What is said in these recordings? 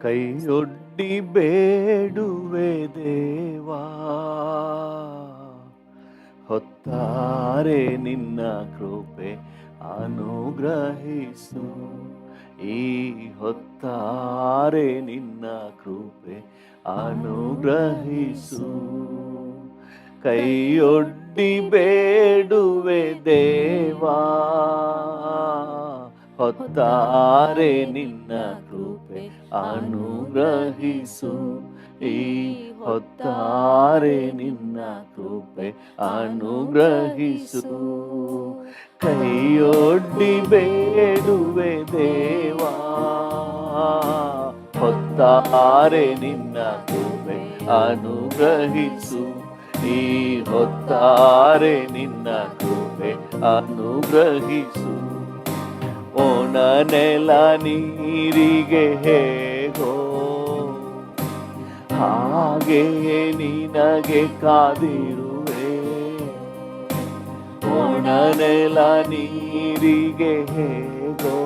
ಕೈಯೊಡ್ಡಿ ಬೇಡುವೆ ದೇವಾ, ಹೊತ್ತಾರೆ ನಿನ್ನ ಕೃಪೆ ಅನುಗ್ರಹಿಸು. ಈ ಹೊತ್ತಾರೆ ನಿನ್ನ ಕೃಪೆ ಅನುಗ್ರಹಿಸು. ಕೈಯೊಡ್ಡಿ ಬೇಡುವೆ ದೇವಾ, ಹೊತ್ತಾರೆ ನಿನ್ನ ಕೃಪೆ ಅನುಗ್ರಹಿಸು. ಈ ಹೊತ್ತಾರೆ ನಿನ್ನ ಕೃಪೆ ಅನುಗ್ರಹಿಸು. ಕೈಯೊಡ್ಡಿ ಬೇಡುವೆ ದೇವಾ, ಹೊತ್ತಾರೆ ನಿನ್ನ ಕೃಪೆ ಅನುಗ್ರಹಿಸು. ಈ ಹೊತ್ತಾರೆ ನಿನ್ನ ಕೃಪೆ ಅನುಗ್ರಹಿಸು. ಒಣ ನೆಲ ನೀರಿಗೆ ಹೇಗೋ ಹಾಗೆಯೇ ನಿನಗೆ ಕಾದಿರುವೆ. ಒಣ ನೆಲ ನೀರಿಗೆ ಹೇಗೋ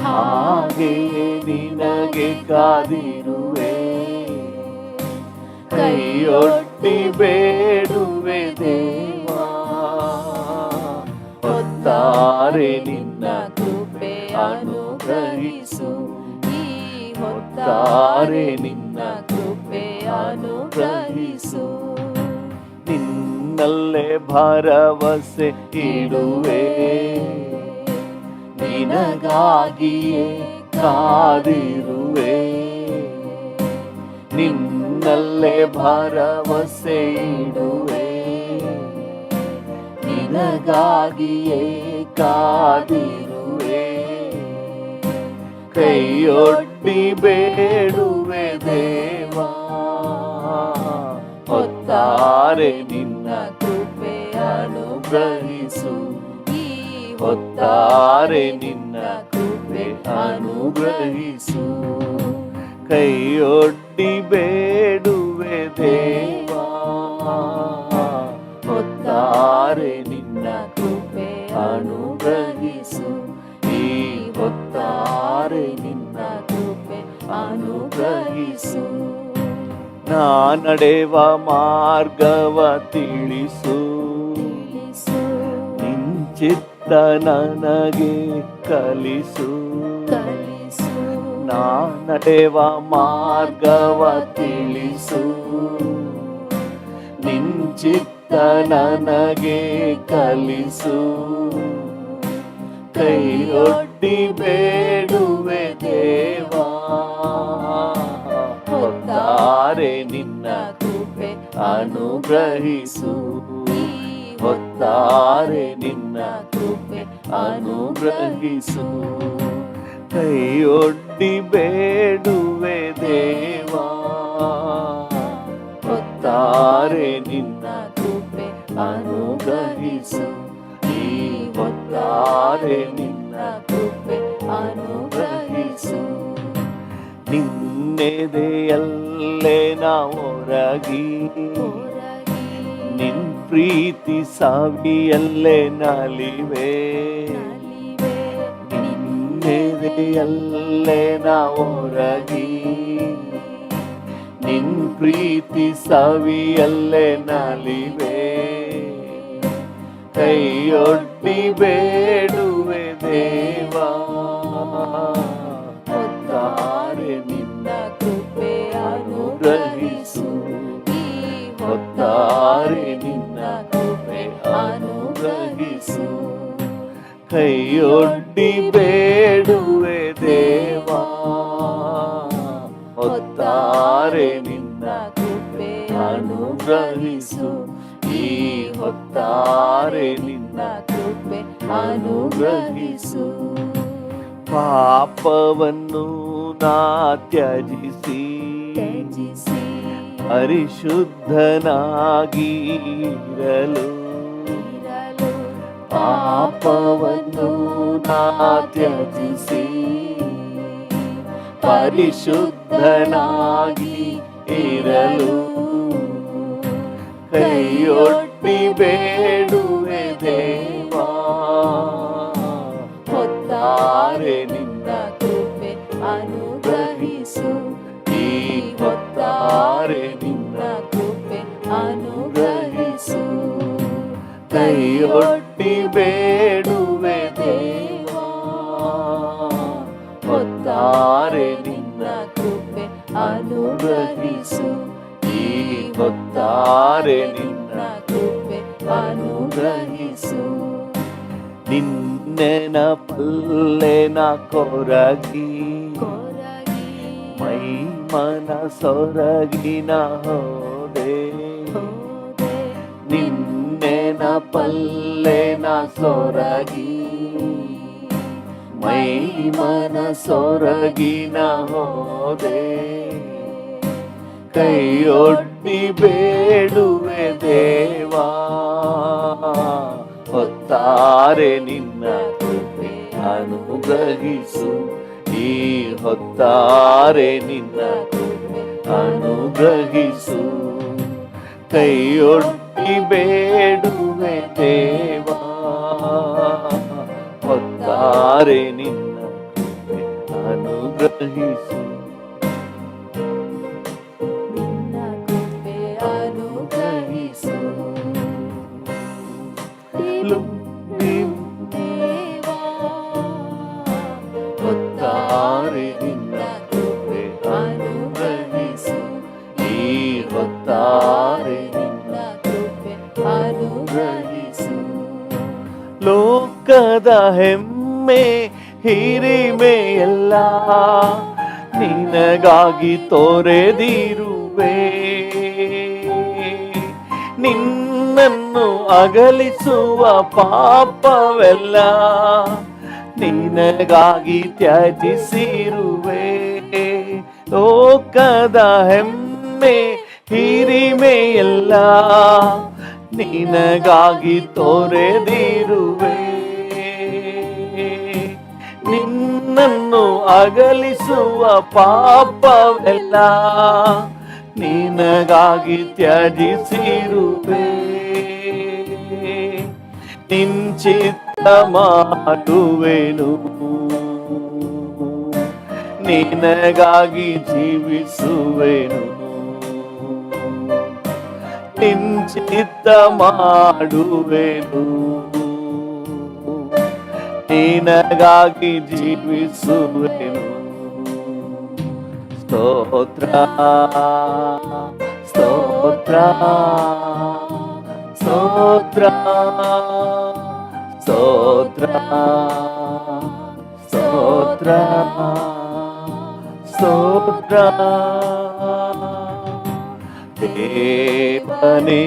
ಹಾಗೆಯೇ ನಿನಗೆ ಕಾದಿರುವೆ. ಕೈಯೊಡ್ಡಿ ಬೇಡುವೆ ದೇವಾ, ಹೊತ್ತಾರೆ ನಿನ್ನ ಕೃಪೆ ಅನುಗ್ರಹಿಸು. ಈ ಹೊತ್ತಾರೆ ನಿನ್ನ ಕೃಪೆ ಅನುಗ್ರಹಿಸು. ನಿನ್ನಲ್ಲೇ ಭರವಸೆ ಇಡುವೆ, ನಿನಗಾಗಿಯೇ ಕಾದಿರುವೆ. ನಿನ್ನಲ್ಲೇ ಭರವಸೆ ಇಡುವೆ, ನಿನಗಾಗಿಯೇ ಕಾದಿರುವೆ. ಕೈಯೊಡ್ಡಿ ಬೇಡುವೆ ದೇವಾ, ಹೊತ್ತಾರೆ ನಿನ್ನ ಕೃಪೆ ಅನುಗ್ರಹಿಸು. ಈ ಹೊತ್ತಾರೆ ನಿನ್ನ ಕೃಪೆ ಅನುಗ್ರಹಿಸು. ಕೈಯೊಡ್ಡಿ ಬೇಡುವೆ ದೇವಾ, ಹೊತ್ತಾರೆ ನಿನ್ನ ಕೃಪೆ ಅನುಗ್ರಹಿಸು. ಈ ಹೊತ್ತಾರೆ ನಿನ್ನ ಕೃಪೆ ಅನುಗ್ರಹಿಸು. ನಾ ನಡೆವ ಮಾರ್ಗವ ತಿಳಿಸು, ನಿಂಚಿತ್ತ ನನಗೆ ಕಲಿಸು. ನಾ ನಡೆವ ಮಾರ್ಗವ ತಿಳಿಸು, ನಿಂಚಿತ್ತ ನನಗೆ ಕಲಿಸು. ಕೈಯೊಡ್ಡಿ ಬೇಡುವೆ ದೇವಾ, ಹೊತ್ತಾರೆ ನಿನ್ನ ಕೃಪೆ ಅನುಗ್ರಹಿಸು. ಹೊತ್ತಾರೆ ನಿನ್ನ ಕೃಪೆ ಅನುಗ್ರಹಿಸು. ಕೈಯೊಡ್ಡಿ ಬೇಡುವೆ ದೇವಾ, ಹೊತ್ತಾರೆ ನಿನ್ನ ಕೃಪೆ ಅನುಗ್ರಹಿಸು. ಈ ಹೊತ್ತಾರೆ ನಿನ್ನ ಕೃಪೆ ಅನುಗ್ರಹಿಸು. ನಿನ್ನೆದೆಯಲ್ಲೇ ನಾ ಹೊರಗಿ, ನಿನ್ ಪ್ರೀತಿ ಸಾವಿಯಲ್ಲೇ ನಲಿವೆ. ನಿನ್ನೆದೆಯಲ್ಲೇ ನಾ ಹೊರಗಿ, ನಿನ್ ಪ್ರೀತಿ ಸವಿಯಲ್ಲೇ ನಲಿವೆ. ಕೈಯೊಡ್ಡಿ ಬೇಡುವೆ ದೇವಾ, ಹೊತ್ತಾರೆ ನಿನ್ನ ಕೃಪೆ ಅನುಗ್ರಹಿಸು. ಈ ಹೊತ್ತಾರೆ ನಿನ್ನ ಕೃಪೆ ಅನುಗ್ರಹಿಸು. ಕೈಯೊಡ್ಡಿ ಬೇಡುವೆ ದೇವಾ, ಹೊತ್ತಾರೆ ನಿನ್ನ ಕೃಪೆ ಅನುಗ್ರಹಿಸು. ಈ ಹೊತ್ತಾರೆ ನಿನ್ನ ಕೃಪೆ ಅನುಗ್ರಹಿಸು. ಪಾಪವನ್ನು ನಾ ತ್ಯಜಿಸಿ, ಪರಿಶುದ್ಧನಾಗಿರಲು. ಪಾಪವನ್ನು ನಾ ತ್ಯಜಿಸಿ, ಪರಿಶುದ್ಧನಾಗಿ ಇರಲು. ಕೈಯೊಡ್ಡಿ ಬೇಡುವೆ ದೇವಾ, ಹೊತ್ತಾರೆ ನಿನ್ನ ಕೃಪೆ ಅನುಗ್ರಹಿಸು. ಹೊತ್ತಾರೆ ನಿನ್ನ ಕೃಪೆ ಅನುಗ್ರಹಿಸು. ಕೈಯೊಡ್ಡಿ ಬೇಡುವೆ ದೇವಾ, ಹೊತ್ತಾರೆ ನಿನ್ನ ಕೃಪೆ ಅನುಗ್ರಹಿಸು. ಈ ಹೊತ್ತಾರೆ ನಿನ್ನ ಕೃಪೆ ಅನುಗ್ರಹಿಸು. ನಿನ್ನೆನ ಪಲ್ಲೆನ ಕೊರಗಿ ಮೈ ಮನ ಸೊರಗಿನ ಹೋದೆ. ನಿನ್ನೆನ ಪಲ್ಲೆನ ಸೊರಗಿ ಮೈ ಮನ ಸೊರಗಿನ ಹೋದೆ. ಕೈಯೊಡ್ಡಿ ಬೇಡುವೆ ದೇವಾ, ಹೊತ್ತಾರೆ ನಿನ್ನ ಕೃಪೆ ಅನುಗ್ರಹಿಸು. ಈ ಹೊತ್ತಾರೆ ನಿನ್ನ ಕೃಪೆ ಅನುಗ್ರಹಿಸು. ಕೈಯೊಡ್ಡಿ ಬೇಡುವೆ ದೇವಾ, ಹೊತ್ತಾರೆ ನಿನ್ನ ಕೃಪೆ ಅನುಗ್ರಹಿಸು. ನಿನ್ನ ಕೃಪೆ ಅನುಗ್ರಹಿಸು. ದೇವಾ, ಹೊತ್ತಾರೆ ನಿನ್ನ ಕೃಪೆ ಅನುಗ್ರಹಿಸು. ಈ ಹೊತ್ತಾರೆ ನಿನ್ನ ಕೃಪೆ ಅನುಗ್ರಹಿಸು. ಲೋಕದ ಹೆಮ್ಮೆ ಹಿರಿಮೆಯೆಲ್ಲ ನಿನಗಾಗಿ ತೊರೆದಿರುವೆ. ನಿನ್ನನ್ನು ಅಗಲಿಸುವ ಪಾಪವೆಲ್ಲ ನಿನಗಾಗಿ ತ್ಯಜಿಸಿರುವೆ. ಲೋಕದ ಹೆಮ್ಮೆ ಹಿರಿಮೆಯೆಲ್ಲ ನಿನಗಾಗಿ ತೊರೆದಿರುವೆ. ನಿನ್ನನ್ನು ಅಗಲಿಸುವ ಪಾಪವೆಲ್ಲ ನಿನಗಾಗಿ ತ್ಯಜಿಸಿರುವೆ. ನಿಂಚಿತ್ತ ಮಾಡುವೆನು, ನಿನಗಾಗಿ ಜೀವಿಸುವೆನು. ನಿಂಚಿತ್ತ ಮಾಡುವೆನು, ನಿನಗಾಗಿ ಜೀವಿಸುವೆನು. ಸ್ತೋತ್ರ ಸ್ತೋತ್ರ ಸ್ತೋತ್ರ ಸ್ತೋತ್ರ ಸ್ತೋತ್ರ ಸ್ತೋತ್ರ. ದೇವನೇ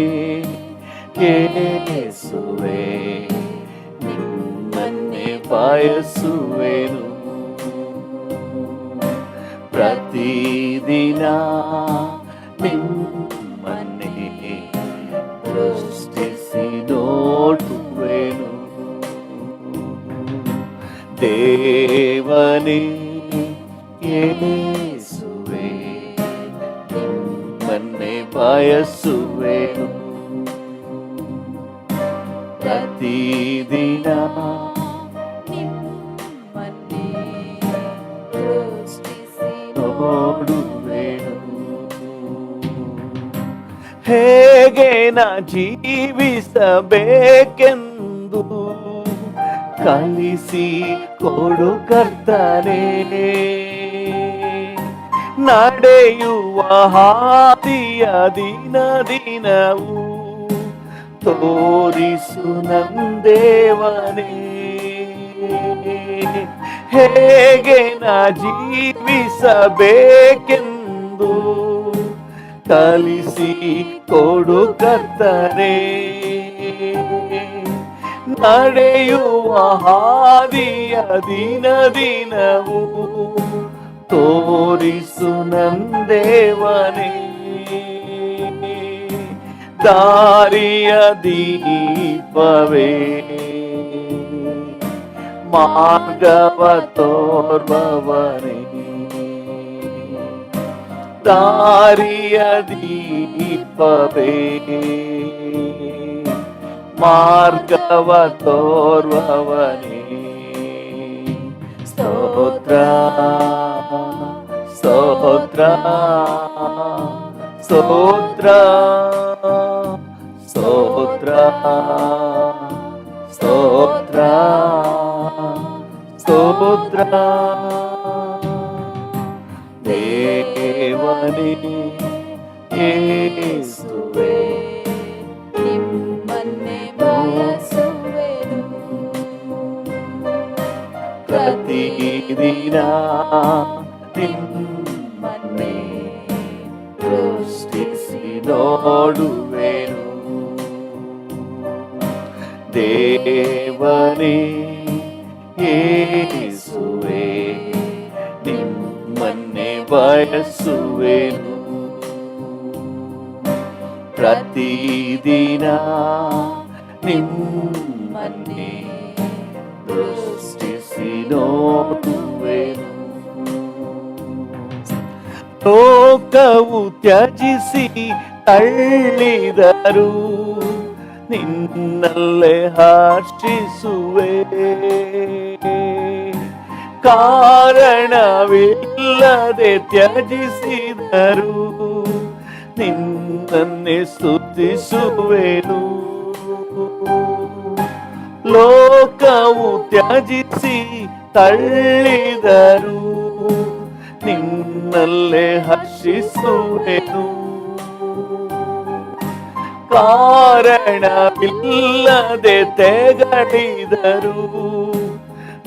ಯೇಸುವೇ, ನಿಮ್ಮನ್ನೇ ಬಯಸುವೆನು. ಪ್ರತಿದಿನ ನಿಮ್ಮನ್ನೇ ದೃಷ್ಟಿಸಿ ನೋಡುವೆನು. ದೇವನೇ ಯೇಸುವೇ, ನಿಮ್ಮನ್ನೇ ಬಯಸುವೆನು. ಪ್ರತಿದಿನ ನಿಮ್ಮನ್ನೇ ದೃಷ್ಟಿಸಿ ನೋಡುವೆನು. ಹೇಗೆ ನ ಜೀವಿಸಬೇಕೆಂದು ಕಲಿಸಿ ಕೊಡು ಕರ್ತನೇ. ನಡೆಯುವ ಹಾದಿಯ ದಿನ ದಿನವೂ ತೋರಿಸು ನಂದೇವನೇ. ಹೇಗೆ ನ ಜೀವಿಸಬೇಕೆಂದು ಕಲಿಸಿ ಕೊಡು ಕರ್ತನೇ. ನಡೆಯುವ ಹಾದಿಯ ದಿನ ದಿನವೂ ತೋರಿಸು ನಂದೇವನೇ. ದಾರಿಯ ದೀಪವೇ, ಮಾರ್ಗವ ತೋರ್ಬವನೇ. ದಾರಿಯ ದೀಪವೇ, ಮಾರ್ಗವ ತೋರ್ವವನೇ. ಸ್ತೋತ್ರ ಸ್ತೋತ್ರ ಸ್ತೋತ್ರ ಸ್ತೋತ್ರ ಸ್ತೋತ್ರ ಸ್ತೋತ್ರ ದೇವನೇ ಯೇಸುವೇ ನಿಮ್ಮನ್ನೇ ಬಯಸುವೆನು ಪ್ರತಿದಿನ ನಿಮ್ಮನ್ನೇ ದೃಷ್ಟಿಸಿ ನೋಡುವೆನು ದೇವನೇ ಯೇಸುವೇ ನಿಮ್ಮನ್ನೇ ಬಯಸುವೆನು ಪ್ರತಿದಿನ ನಿಮ್ಮನ್ನೇ ದೃಷ್ಟಿಸಿ ನೋಡುವೆನು ಲೋಕವು ತ್ಯಜಿಸಿ ತಳ್ಳಿದರು ನಿನ್ನಲ್ಲೇ ಹರ್ಷಿಸುವೆ ಕಾರಣವಿಲ್ಲದೆ ತ್ಯಜಿಸಿದರು ನಿನ್ನನ್ನೇ ಸ್ತುತಿಸುವೆನು ಲೋಕವು ತ್ಯಜಿಸಿ ತಳ್ಳಿದರು ನಿನ್ನಲ್ಲೇ ಹರ್ಷಿಸುವೆನು ಕಾರಣವಿಲ್ಲದೆ ತೆಗಳಿದರು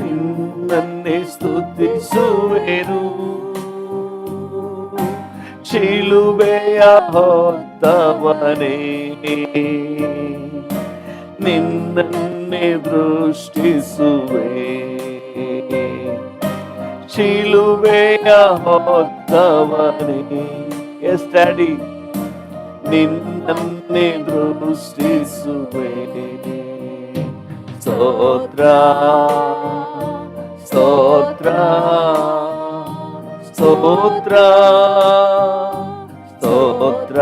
ನಿನ್ನನ್ನೇ ಸ್ತುತಿಸುವೆನು ಶಿಲುಬೆಯ ಹೊತ್ತವನೇ ನಿನ್ನನ್ನೇ ದೃಷ್ಟಿಸುವೆ ಶಿಲುಬೆಯ ಹೊತ್ತವನೇ ಎಸ್ ಡ್ಯಾಡಿ ನಿನ್ನನ್ನೇ ದೃಷ್ಟಿಸುವೆ ಸ್ತೋತ್ರ ಸ್ತೋತ್ರ ಸ್ತೋತ್ರ ಸ್ತೋತ್ರ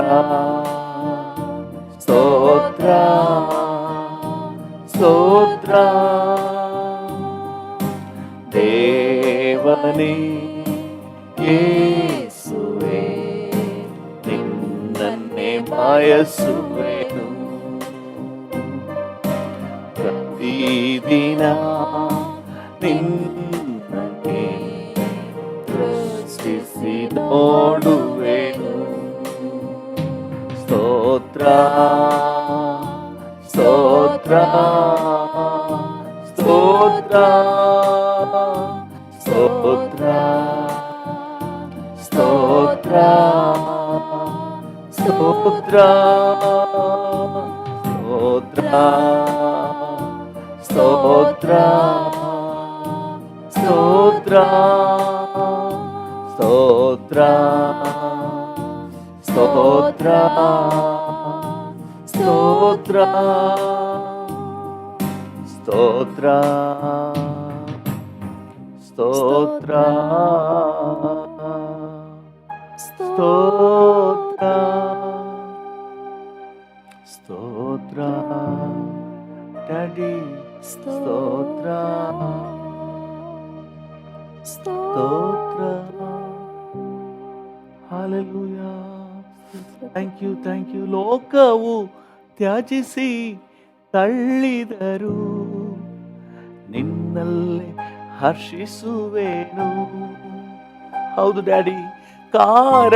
ಸ್ತೋತ್ರ ಸ್ತೋತ್ರ ದೇವನೇ ಯೇಸುವೇ ನಿನ್ನನ್ನೇ ಬಯಸುವೆನು ಪ್ರತಿದಿನ ನಿನ್ನನ್ನೇ ದೃಷ್ಟಿಸಿ ನೋಡುವೆನು ಸ್ತೋತ್ರ ಸ್ತೋತ್ರ ಸ್ತೋತ್ರ ಸ್ತೋತ್ರ ಸ್ತೋತ್ರ ಸ್ತೋತ್ರ ಸ್ತೋತ್ರ ಸ್ತೋತ್ರ ಸ್ತೋತ್ರ ಸ್ತೋತ್ರ ಸ್ತೋತ್ರ ಸ್ತೋತ್ರ ಸ್ತೋತ್ರ ಸ್ತೋತ್ರ ಸ್ತೋತ್ರ ಡ್ಯಾಡಿ ಸ್ತೋತ್ರ ಸ್ತೋತ್ರ ಹಲ್ಲೆಲೂಯಾ ಥ್ಯಾಂಕ್ ಯು ಲೋಕವು ತ್ಯಜಿಸಿ ತಳ್ಳಿದರು ನಿನ್ನಲ್ಲೇ ಹರ್ಷಿಸುವೆನು ಹೌದು ಡ್ಯಾಡಿ ಕಾರಣವಿಲ್ಲದೆ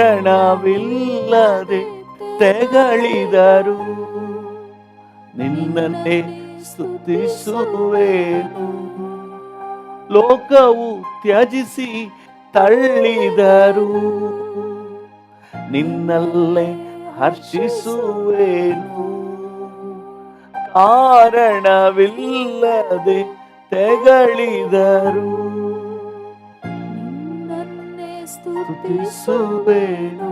ತೆಗಳಿದರು ನಿನ್ನನ್ನೇ ಸ್ತುತಿಸುವೆನು ಲೋಕವು ತ್ಯಜಿಸಿ ತಳ್ಳಿದರು ನಿನ್ನಲ್ಲೇ ಹರ್ಷಿಸುವೆನು ಕಾರಣವಿಲ್ಲದೆ ತೆಗಳಿದರು ನಿನ್ನನ್ನೇ ಸ್ತುತಿಸುವೆನು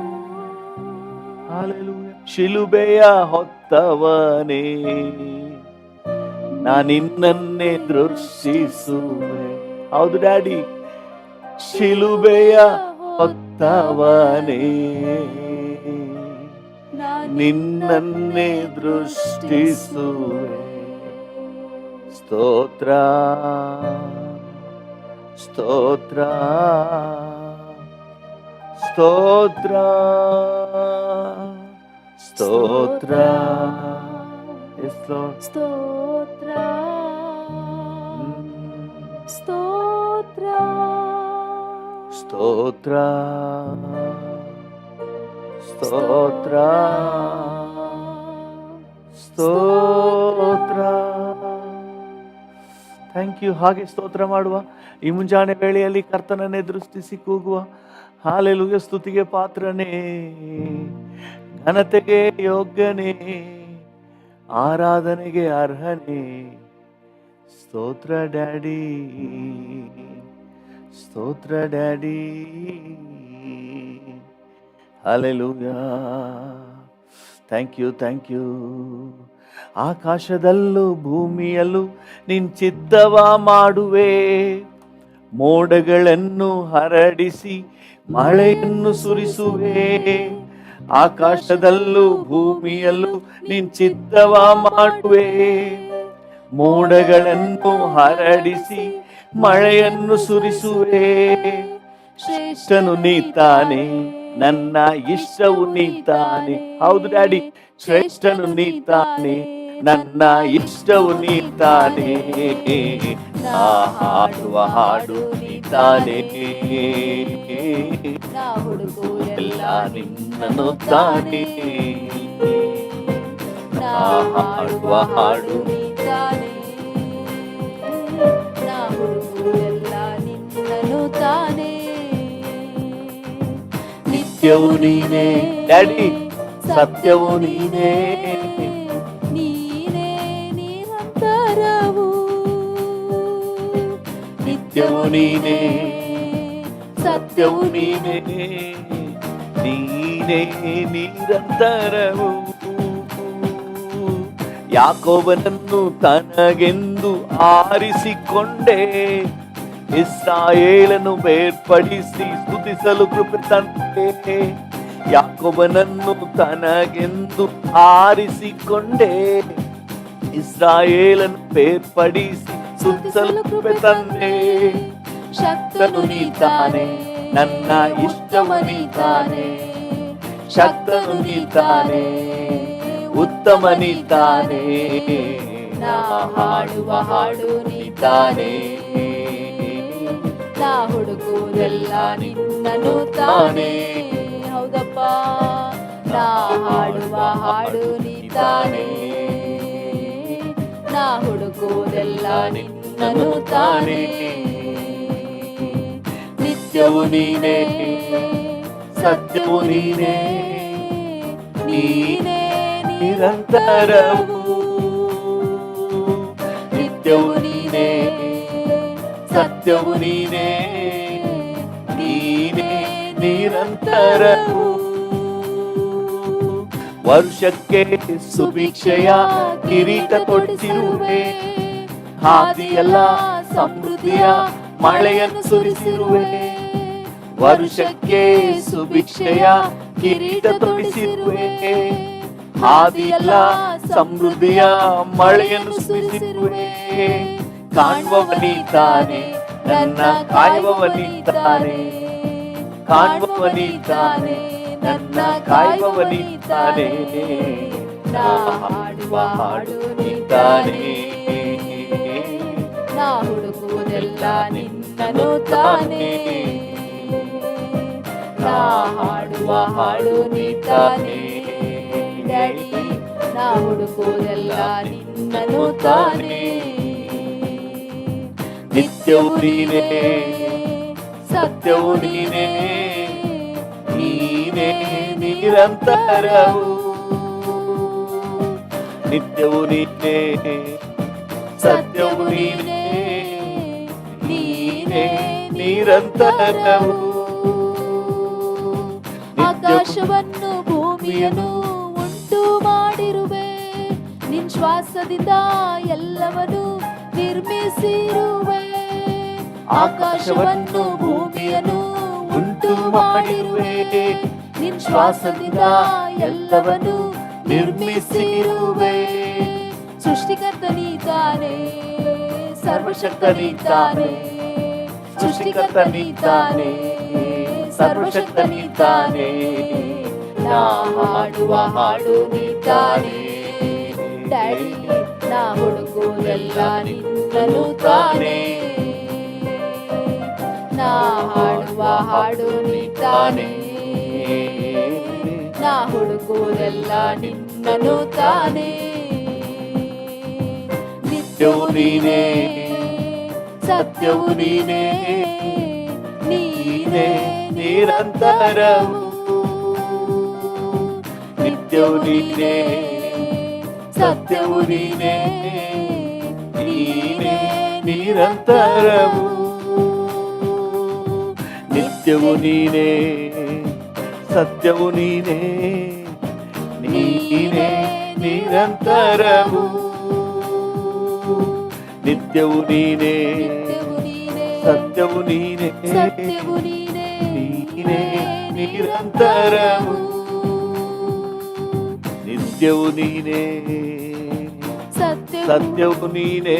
ಹಲ್ಲೆಲೂಯಾ ಶಿಲುಬೆಯ ಹೊತ್ತವನೇ ನಾನಿನ್ನನ್ನೇ ದೃಷ್ಟಿಸುವೆ ಹೌದು ಡ್ಯಾಡಿ ಶಿಲುಬೆಯ ಹೊತ್ತವನೇ ನಿನ್ನನ್ನೇ ದೃಷ್ಟಿಸುವೆ ಸ್ತೋತ್ರ ಸ್ತೋತ್ರ ಸ್ತೋತ್ರ ಸ್ತೋತ್ರ. Yes, Lord. ಸ್ತೋತ್ರ ಸ್ತೋತ್ರ ಸ್ತೋತ್ರ ಸ್ತೋತ್ರ ಸ್ತೋತ್ರ. Thank you. ಹಾಗೆ ಸ್ತೋತ್ರ ಮಾಡುವ. ಈ ಮುಂಜಾನೆ ವೇಳೆಯಲ್ಲಿ ಕರ್ತನನ್ನೇ ದೃಷ್ಟಿಸಿ ಕೂಗುವ. ಹಾಲೆಲೂಯ. ಸ್ತುತಿಗೆ ಪಾತ್ರನೇ, ಘನತೆಗೆ ಯೋಗ್ಯನೇ, ಆರಾಧನೆಗೆ ಅರ್ಹನೇ. ಸ್ತೋತ್ರ ಡ್ಯಾಡಿ, ಸ್ತೋತ್ರ daddy. Hallelujah. Thank you, thank you. ಆಕಾಶದಲ್ಲೂ ಭೂಮಿಯಲ್ಲೂ ನಿನ್ ಚಿತ್ತವ ಮಾಡುವೆ, ಮೋಡಗಳನ್ನು ಹರಡಿಸಿ ಮಳೆಯನ್ನು ಸುರಿಸುವೆ. ಆಕಾಶದಲ್ಲೂ ಭೂಮಿಯಲ್ಲೂ ನಿನ್ ಚಿತ್ತವ ಮಾಡುವೆ, ಮೋಡಗಳನ್ನು ಹರಡಿಸಿ ಮಳೆಯನ್ನು ಸುರಿಸುವೆ. ಶ್ರೇಷ್ಠನು ನೀತಾನೆ, ನನ್ನ ಇಷ್ಟವು ನೀತಾನೆ. ಹೌದು ಡ್ಯಾಡಿ, ಶ್ರೇಷ್ಠನು ನೀತಾನೆ, ನನ್ನ ಇಷ್ಟವು ನೀತಾನೆ. ನಾ ಹಾಡುವ ಹಾಡು ನೀತಾನೆ, ನಾ ಹುಡುಕುವುದೆಲ್ಲ ಎಲ್ಲ ನಿನ್ನನು ತಾನೆ. ನಾ ಹಾಡುವ ಹಾಡು ನೀತಾನೆ, ನಾ ಹುಡುಕುವುದೆಲ್ಲ ನಿನ್ನನು ತಾನೆ. ನಿತ್ಯವು ನೀನೇ ಡ್ಯಾಡಿ, ಸತ್ಯವು ನೀನೇ. ನೀನೇ ನಿರಂತರವು, ನಿತ್ಯವು ನೀನೇ, ಸತ್ಯವು ನೀನೇ, ನೀನೇ ನಿರಂತರವು. ಯಾಕೋಬನನ್ನು ತನಗೆಂದು ಆರಿಸಿಕೊಂಡೆ, ಇಸ್ರಾಯೇಲನ್ನು ಬೇರ್ಪಡಿಸಿ ಸ್ತುತಿಸಲು ಕೃಪೆ ತಂದೆ. ಯಾಕೋಬನನ್ನು ತನಗೆಂದು ಆರಿಸಿಕೊಂಡೆ, ಇಸ್ರಾಯೇಲನ್ನು ಬೇರ್ಪಡಿಸಿ ಸ್ತುತಿಸಲು ಕೃಪೆ ತಂದೆ. ಶಕ್ತನು ನೀತಾನೆ, ನನ್ನ ಇಷ್ಟವ ನೀತಾನೆ. ಶಕ್ತನು ನೀತಾನೆ, ಉತ್ತಮ ನೀತಾನೆ. ನಾ ಹಾಡುವ ಹಾಡು ನೀತಾನೆ, ನಾ ಹುಡುಕುವುದೆಲ್ಲ ನಿನ್ನನು ತಾನೆ. ಹೌದಪ್ಪ, ನಾ ಹಾಡುವ ಹಾಡು ನೀತಾನೆ, ನಾ ಹುಡುಕುವುದೆಲ್ಲ ನಿನ್ನನು ತಾನೆ. ನಿತ್ಯವು ನೀನೇ, ಸತ್ಯವು ನೀನೇ, ನೀನೇ ನಿರಂತರವು. ನಿತ್ಯವು ನೀನೇ, ಸತ್ಯವು ನೀನೇ, ನೀನೇ ನಿರಂತರವು. ವರ್ಷಕ್ಕೆ ಸುಭಿಕ್ಷೆಯ ಕಿರೀಟ ಕೊಡಿಸಿರುವೆ, ಹಾದಿಯೆಲ್ಲ ಸಮೃದ್ಧಿಯ ಮಳೆಯನ್ನು ಸುರಿಸಿರುವೆ. ವರ್ಷಕ್ಕೆ ಸುಭಿಕ್ಷೆಯ ಕಿರೀಟ ತೊಡಿಸಿರುವೆ, ಹಾದಿಯೆಲ್ಲ ಸಮೃದ್ಧಿಯ ಮಳೆಯನ್ನು ಸುರಿಸಿರುವೆ. ಕಾಣುವವ ನೀತಾನೆ, ನನ್ನ ಕಾಯುವವ ನೀತಾನೆ. ಕಾಣುವವ ನೀತಾನೆ, ನನ್ನ ಕಾಯುವವ ನೀತಾನೆ. ನಾ ಹಾಡುವ ಹಾಡು ನೀತಾನೆ, ನಾ ಹುಡುಕುವುದೆಲ್ಲ ನಿನ್ನನು ತಾನೆ. ನಾ ಹಾಡುವ ಹಾಡು ನೀತಾನೆ ಡ್ಯಾಡಿ, ನಾ ಹುಡುಕುವುದೆಲ್ಲ ನಿನ್ನನು ತಾನೆ. ನಿತ್ಯವು ನೀನೇ, ಸತ್ಯವು ನೀನೇ, ನೀನೇ ನಿರಂತರವು. ನಿತ್ಯವು ನೀನೇ, ಸತ್ಯವು ನೀನೇ, ನೀನೇ ನಿರಂತರವು. ಆಕಾಶವನ್ನು ಭೂಮಿಯನ್ನು ಉಂಟು ಮಾಡಿರುವೆ, ನಿನ್ ಶ್ವಾಸದಿಂದ ಎಲ್ಲವನ್ನು ನಿರ್ಮಿಸಿರುವೆ. ಆಕಾಶವನ್ನು ಭೂಮಿಯನ್ನು ಉಂಟು ಮಾಡಿರುವೆ, ನಿನ್ ಶ್ವಾಸದಿಂದ ಎಲ್ಲವನ್ನು ನಿರ್ಮಿಸಿರುವೆ. ಸೃಷ್ಟಿಕರ್ತ ನೀತಾನೆ, ಸರ್ವಶಕ್ತ ನೀತಾನೆ. ಸೃಷ್ಟಿಕರ್ತ ನೀತಾನೆ, ಸರ್ವಶಕ್ತ ನೀತಾನೆ. ನಾ ಹಾಡುವ ಹಾಡು ನೀ ತಾನೇ ಡ್ಯಾಡಿ, ನಾ ಹುಡುಕೋದೆಲ್ಲ ನಿನ್ನನು ತಾನೇ. ನಾ ಹಾಡುವ ಹಾಡು ನೀ ತಾನೇ, ನಾ ಹುಡುಕೋದೆಲ್ಲ ನಿನ್ನನು ತಾನೇ. ನಿತ್ಯವು ನೀನೇ, ಸತ್ಯವು ನೀನೇ, ನೀನೇ ನಿರಂತರವು. ನಿತ್ಯವು ನೀನೇ, ಸತ್ಯವು ನೀನೇ, ನೀನೇ ನಿರಂತರವು. ನಿತ್ಯವು ನೀನೇ, ಸತ್ಯವು ನೀನೇ, ನೀನೇ ನಿರಂತರವು. ನಿತ್ಯವು ನೀನೇ, ಸತ್ಯವು ನೀನೇ, ಸತ್ಯವು ನೀನೇ, ನೀನೇ ನಿರಂತರವು. ನಿತ್ಯವು ನೀನೇ, ಸತ್ಯವು ನೀನೇ,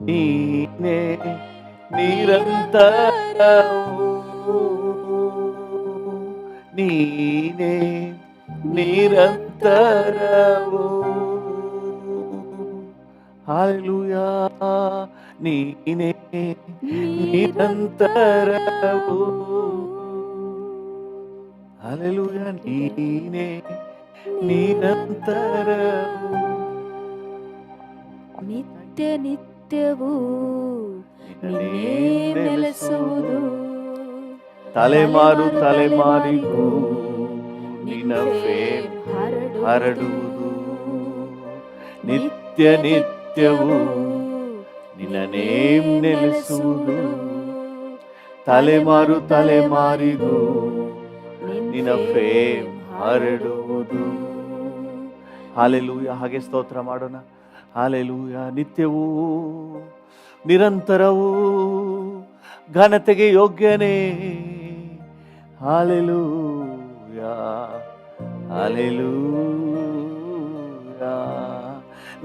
ನೀನೇ ನಿರಂತರವು. ನೀನೇ ನಿರಂತರವು. ಹಲ್ಲೆಲೂಯಾ, ನೀನೇ ನಿರಂತರವು. ಹಲ್ಲೆಲೂಯಾ, ನೀನೇ ನಿರಂತರವು. ನಿತ್ಯ ನಿತ್ಯವೂ ನಿನ್ನೇ ನೆಲೆಸುವುದು. ತಲೆಮಾರು ತಲೆಮಾರಿಗೂ ನಿನ್ನ ಫೇಮ್ ಹರಡುವುದು. ನಿತ್ಯ ನಿತ್ಯವೂ ನಿನ್ನ ನೇಮ್ ನೆಲೆಸುವುದು. ತಲೆಮಾರು ತಲೆಮಾರಿಗೂ ನಿನ್ನ ಫೇಮ್ ಹರಡುವುದು. ಹಾಲೆಲೂಯಾ. ಹಾಗೆ ಸ್ತೋತ್ರ ಮಾಡೋಣ. ಹಾಲೆಲೂಯಾ. ನಿತ್ಯವೂ ನಿರಂತರವೂ ಘನತೆಗೆ ಯೋಗ್ಯನೇ. Hallelujah, hallelujah.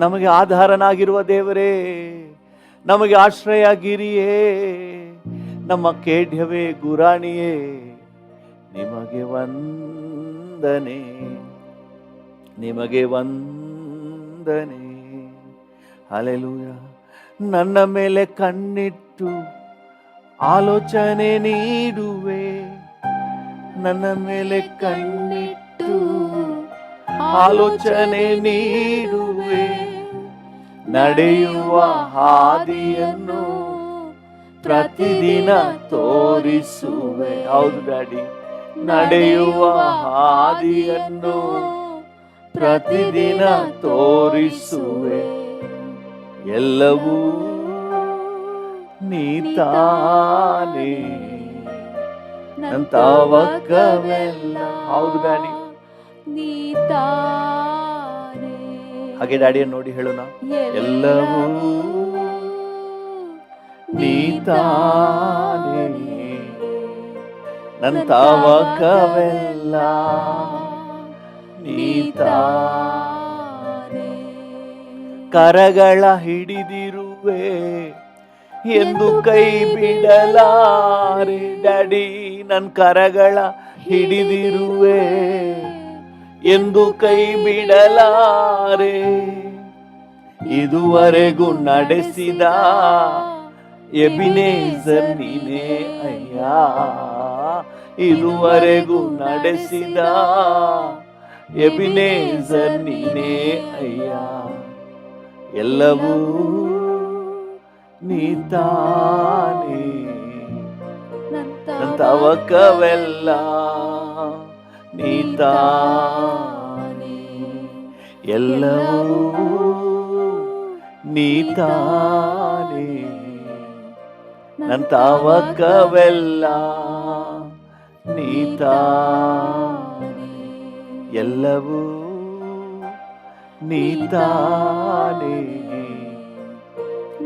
ನಮಗೆ ಆಧಾರನಾಗಿರುವ ದೇವರೇ, ನಮಗೆ ಆಶ್ರಯ ಗಿರಿಯೇ, ನಮ್ಮ ಖೇಡ್ಯವೇ ಗುರಾಣಿಯೇ, ನಿಮಗೆ ವಂದನೆ, ನಿಮಗೆ ವಂದನೆ. ಹಲ್ಲೆಲೂಯಾ. ನನ್ನ ಮೇಲೆ ಕಣ್ಣಿಟ್ಟು ಆಲೋಚನೆ ನೀಡುವೆ, ನನ್ನ ಮೇಲೆ ಕಣ್ಣಿಟ್ಟು ಆಲೋಚನೆ ನೀಡುವೆ. ನಡೆಯುವ ಹಾದಿಯನ್ನು ಪ್ರತಿದಿನ ತೋರಿಸುವೆ. ಹೌದು ಡ್ಯಾಡಿ, ನಡೆಯುವ ಹಾದಿಯನ್ನು ಪ್ರತಿದಿನ ತೋರಿಸುವೆ. ಎಲ್ಲವೂ ನೀತಾನೇ, ನಂತವಕವೆಲ್ಲ. ಹೌದು ಡ್ಯಾಡಿ, ನೀತಾನೇ. ಹಾಗೆ ಡ್ಯಾಡಿಯನ್ನು ನೋಡಿ ಹೇಳೋಣ. ಎಲ್ಲವೂ ನೀತಾನೇ, ನಂತವಕವೆಲ್ಲ ನೀತಾನೇ. ಕರಗಳ ಹಿಡಿದಿರುವೆ ಎಂದು ಕೈ ಬಿಡಲಾರೆ. ಡ್ಯಾಡಿ, ನನ್ನ ಕರಗಳ ಹಿಡಿದಿರುವೆ ಎಂದು ಕೈ ಬಿಡಲಾರೆ. ಇದುವರೆಗೂ ನಡೆಸಿದ ಎಬಿನೇಜರ್ ನೀನೇ ಅಯ್ಯ. ಇದುವರೆಗೂ ನಡೆಸಿದ ಎಬಿನೇಜರ್ ನೀನೇ ಅಯ್ಯ. ಎಲ್ಲವೂ ನೀತಾನೇ, ನಂತವಕವೆಲ್ಲ ನೀತಾನೇ. ಎಲ್ಲವೂ ನೀತಾನೇ, ನಂತವಕವೆಲ್ಲ ನೀತಾನೇ. ಎಲ್ಲವೂ ನೀತಾನೇ,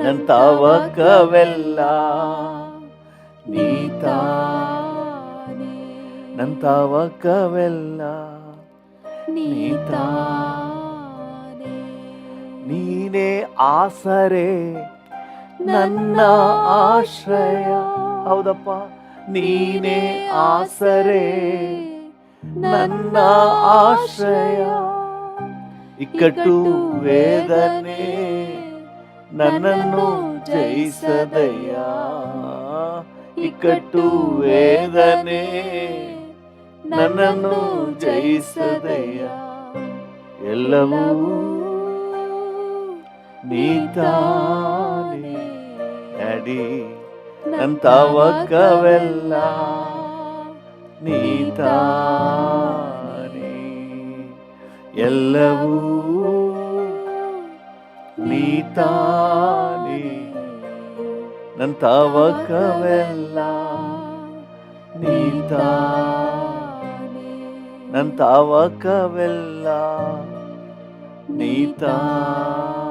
ನಂತವಕವೆಲ್ಲ ನೀತಾನೇ. ನಂತವಕವೆಲ್ಲ ನೀತಾನೇ. ನೀನೇ ಆಸರೆ, ನನ್ನ ಆಶ್ರಯ. ಹೌದಪ್ಪ, ನೀನೇ ಆಸರೆ ನನ್ನ ಆಶ್ರಯ. ಇಕ್ಕಟ್ಟು ವೇದನೆ ನನ್ನನ್ನು ಜಯಿಸದಯ್ಯ. ಇಕ್ಕಟ್ಟು ವೇದನೆ ನನ್ನನ್ನು ಜಯಿಸದಯ್ಯ. ಎಲ್ಲವೂ ನೀತಾನೆ ಡ್ಯಾಡಿ, ನನ್ನ ತವಕವೆಲ್ಲ ನೀತಾನೆ. ಎಲ್ಲವೂ ನೀತಾನೆ, ನನ್ನ ತವಕವೆಲ್ಲ ನೀತಾನೆ. ನನ್ನ ತವಕವೆಲ್ಲ ನೀತಾನೆ,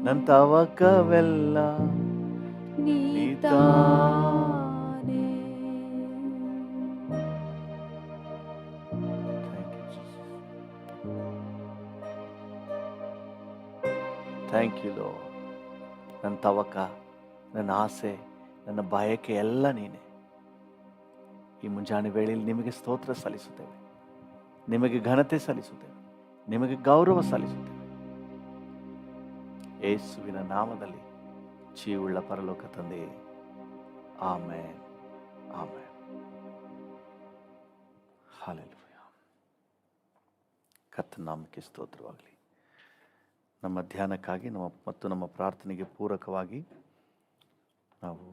ನನ್ನ ತವಕವೆಲ್ಲ ನೀತಾನೆ. Thank you Lord. ನನ್ನ ತವಕ, ನನ್ನ ಆಸೆ, ನನ್ನ ಬಯಕೆ ಎಲ್ಲ ನೀನೆ. ಈ ಮುಂಜಾನೆ ವೇಳೆಯಲ್ಲಿ ನಿಮಗೆ ಸ್ತೋತ್ರ ಸಲ್ಲಿಸುತ್ತೇವೆ, ನಿಮಗೆ ಘನತೆ ಸಲ್ಲಿಸುತ್ತೇವೆ, ನಿಮಗೆ ಗೌರವ ಸಲ್ಲಿಸುತ್ತೇವೆ. ಯೇಸುವಿನ ನಾಮದಲ್ಲಿ ಜೀವುಳ್ಳ ಪರಲೋಕ ತಂದೆಯೇ, ಆಮೆನ್, ಆಮೆನ್. ಹಲ್ಲೆಲೂಯಾ. ಕರ್ತನ ನಾಮಕ್ಕೆ ಸ್ತೋತ್ರವಾಗಲಿ. ನಮ್ಮ ಧ್ಯಾನಕ್ಕಾಗಿ ಮತ್ತು ನಮ್ಮ ಪ್ರಾರ್ಥನೆಗೆ ಪೂರಕವಾಗಿ ನಾವು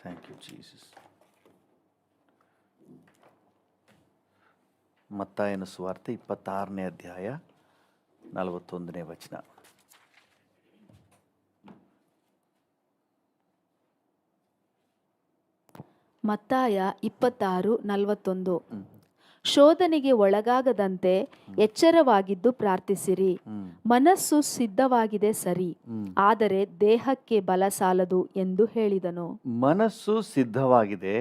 ಥ್ಯಾಂಕ್ ಯು ಜೀಸಸ್. ಮತ್ತಾಯನ ಸುವಾರ್ತೆ 26ನೇ ಅಧ್ಯಾಯ 41ನೇ ವಚನ. ಮತ್ತಾಯ 26:41. ಶೋಧನೆಗೆ ಒಳಗಾಗದಂತೆ ಎಚ್ಚರವಾಗಿದ್ದು ಪ್ರಾರ್ಥಿಸಿರಿ. ಮನಸ್ಸು ಸಿದ್ಧವಾಗಿದೆ ಸರಿ, ಆದರೆ ದೇಹಕ್ಕೆ ಬಲ ಸಾಲದು ಎಂದು ಹೇಳಿದನು. ಮನಸ್ಸು ಸಿದ್ಧವಾಗಿದೆ,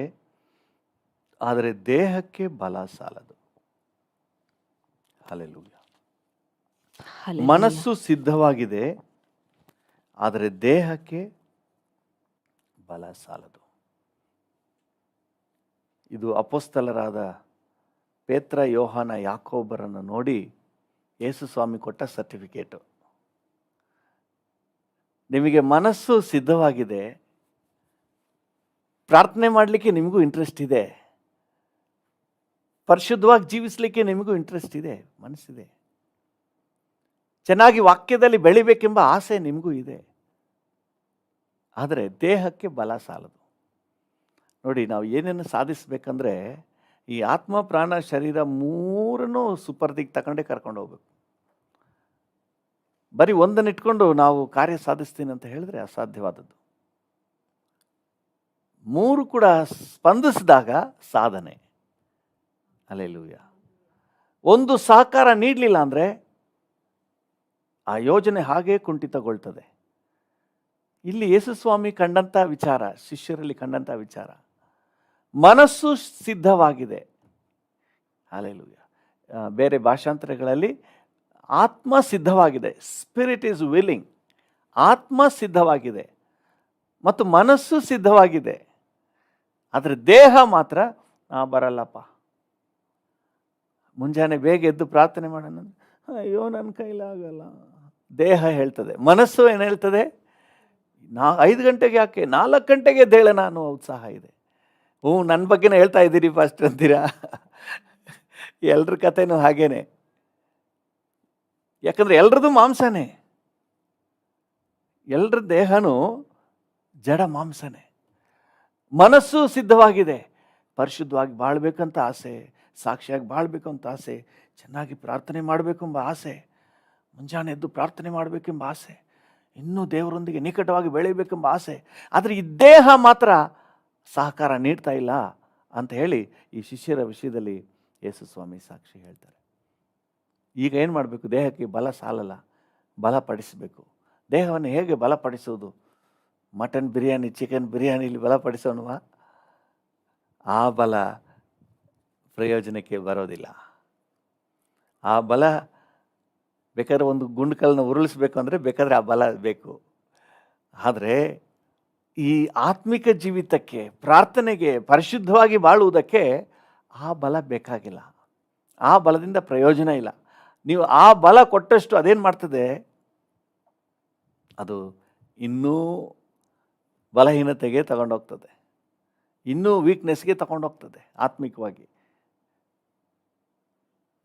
ಆದರೆ ದೇಹಕ್ಕೆ ಬಲ ಸಾಲದು. ಹಲ್ಲೆಲೂಯಾ. ಮನಸ್ಸು ಸಿದ್ಧವಾಗಿದೆ, ಆದರೆ ದೇಹಕ್ಕೆ ಬಲ ಸಾಲದು. ಇದು ಅಪೊಸ್ತಲರಾದ ಪೇತ್ರ, ಯೋಹಾನ, ಯಾಕೋಬರನ್ನು ನೋಡಿ ಯೇಸು ಸ್ವಾಮಿ ಕೊಟ್ಟ ಸರ್ಟಿಫಿಕೇಟು. ನಿಮಗೆ ಮನಸ್ಸು ಸಿದ್ಧವಾಗಿದೆ, ಪ್ರಾರ್ಥನೆ ಮಾಡಲಿಕ್ಕೆ ನಿಮಗೂ ಇಂಟ್ರೆಸ್ಟ್ ಇದೆ, ಪರಿಶುದ್ಧವಾಗಿ ಜೀವಿಸಲಿಕ್ಕೆ ನಿಮಗೂ ಇಂಟ್ರೆಸ್ಟ್ ಇದೆ, ಮನಸ್ಸಿದೆ, ಚೆನ್ನಾಗಿ ವಾಕ್ಯದಲ್ಲಿ ಬೆಳಿಬೇಕೆಂಬ ಆಸೆ ನಿಮಗೂ ಇದೆ, ಆದರೆ ದೇಹಕ್ಕೆ ಬಲ ಸಾಲದು. ನೋಡಿ, ನಾವು ಏನೇನು ಸಾಧಿಸಬೇಕಂದ್ರೆ ಈ ಆತ್ಮ, ಪ್ರಾಣ, ಶರೀರ ಮೂರನ್ನು ಸುಪರ್ದಿಗೆ ತಗೊಂಡೇ ಕರ್ಕೊಂಡು ಹೋಗ್ಬೇಕು. ಬರೀ ಒಂದನ್ನು ಇಟ್ಕೊಂಡು ನಾವು ಕಾರ್ಯ ಸಾಧಿಸ್ತೀನಿ ಅಂತ ಹೇಳಿದ್ರೆ ಅಸಾಧ್ಯವಾದದ್ದು. ಮೂರು ಕೂಡ ಸ್ಪಂದಿಸಿದಾಗ ಸಾಧನೆ. ಹಲ್ಲೆಲೂಯಾ. ಒಂದು ಸಹಕಾರ ನೀಡಲಿಲ್ಲ ಅಂದರೆ ಆ ಯೋಜನೆ ಹಾಗೇ ಕುಂಠಿತಗೊಳ್ತದೆ. ಇಲ್ಲಿ ಯೇಸುಸ್ವಾಮಿ ಕಂಡಂಥ ವಿಚಾರ, ಶಿಷ್ಯರಲ್ಲಿ ಕಂಡಂಥ ವಿಚಾರ, ಮನಸ್ಸು ಸಿದ್ಧವಾಗಿದೆ. ಹಲ್ಲೆಲೂಯಾ. ಬೇರೆ ಭಾಷಾಂತರಗಳಲ್ಲಿ ಆತ್ಮ ಸಿದ್ಧವಾಗಿದೆ, ಸ್ಪಿರಿಟ್ ಈಸ್ ವಿಲ್ಲಿಂಗ್. ಆತ್ಮ ಸಿದ್ಧವಾಗಿದೆ ಮತ್ತು ಮನಸ್ಸು ಸಿದ್ಧವಾಗಿದೆ, ಆದರೆ ದೇಹ ಮಾತ್ರ ಬರಲ್ಲಪ್ಪ. ಮುಂಜಾನೆ ಬೇಗ ಎದ್ದು ಪ್ರಾರ್ಥನೆ ಮಾಡೋಣ, ಅಯ್ಯೋ ನನ್ನ ಕೈಲಾಗಲ್ಲ. ದೇಹ ಹೇಳ್ತದೆ. ಮನಸ್ಸು ಏನು ಹೇಳ್ತದೆ? 5 ಗಂಟೆಗೆ ಯಾಕೆ, 4 ಗಂಟೆಗೆ ಎದ್ದೇಳೋಣ ಅನ್ನೋ ಉತ್ಸಾಹ ಇದೆ. ನನ್ನ ಬಗ್ಗೆನೇ ಹೇಳ್ತಾ ಇದ್ದೀರಿ ಫಸ್ಟ್ ಅಂತೀರಾ? ಎಲ್ರ ಕಥೆನೂ ಹಾಗೇನೆ. ಯಾಕಂದ್ರೆ ಎಲ್ರದ್ದು ಮಾಂಸನೇ, ಎಲ್ರ ದೇಹನೂ ಜಡ ಮಾಂಸನೇ. ಮನಸ್ಸು ಸಿದ್ಧವಾಗಿದೆ, ಪರಿಶುದ್ಧವಾಗಿ ಬಾಳ್ಬೇಕಂತ ಆಸೆ, ಸಾಕ್ಷಿಯಾಗಿ ಬಾಳ್ಬೇಕು ಅಂತ ಆಸೆ, ಚೆನ್ನಾಗಿ ಪ್ರಾರ್ಥನೆ ಮಾಡಬೇಕೆಂಬ ಆಸೆ, ಮುಂಜಾನೆ ಎದ್ದು ಪ್ರಾರ್ಥನೆ ಮಾಡಬೇಕೆಂಬ ಆಸೆ, ಇನ್ನೂ ದೇವರೊಂದಿಗೆ ನಿಕಟವಾಗಿ ಬೆಳೀಬೇಕೆಂಬ ಆಸೆ. ಆದರೆ ಈ ದೇಹ ಮಾತ್ರ ಸಹಕಾರ ನೀಡ್ತಾ ಇಲ್ಲ ಅಂತ ಹೇಳಿ ಈ ಶಿಷ್ಯರ ವಿಷಯದಲ್ಲಿ ಯೇಸು ಸ್ವಾಮಿ ಸಾಕ್ಷಿ ಹೇಳ್ತಾರೆ. ಈಗ ಏನು ಮಾಡಬೇಕು? ದೇಹಕ್ಕೆ ಬಲ ಸಾಲಲ್ಲ, ಬಲಪಡಿಸಬೇಕು. ದೇಹವನ್ನು ಹೇಗೆ ಬಲಪಡಿಸೋದು? ಮಟನ್ ಬಿರಿಯಾನಿ, ಚಿಕನ್ ಬಿರಿಯಾನಿಲಿ ಬಲಪಡಿಸೋಣವಾ? ಆ ಬಲ ಪ್ರಯೋಜನಕ್ಕೆ ಬರೋದಿಲ್ಲ. ಆ ಬಲ ಬೇಕಾದ್ರೆ ಒಂದು ಗುಂಡ್ಕಲ್ಲನ್ನ ಉರುಳಿಸ್ಬೇಕು ಅಂದರೆ ಬೇಕಾದರೆ ಆ ಬಲ ಬೇಕು. ಆದರೆ ಈ ಆತ್ಮಿಕ ಜೀವಿತಕ್ಕೆ, ಪ್ರಾರ್ಥನೆಗೆ, ಪರಿಶುದ್ಧವಾಗಿ ಬಾಳುವುದಕ್ಕೆ ಆ ಬಲ ಬೇಕಾಗಿಲ್ಲ. ಆ ಬಲದಿಂದ ಪ್ರಯೋಜನ ಇಲ್ಲ. ನೀವು ಆ ಬಲ ಕೊಟ್ಟಷ್ಟು ಅದೇನು ಮಾಡ್ತದೆ, ಅದು ಇನ್ನೂ ಬಲಹೀನತೆಗೆ ತಗೊಂಡೋಗ್ತದೆ, ಇನ್ನೂ ವೀಕ್ನೆಸ್ಗೆ ತಗೊಂಡೋಗ್ತದೆ ಆತ್ಮಿಕವಾಗಿ.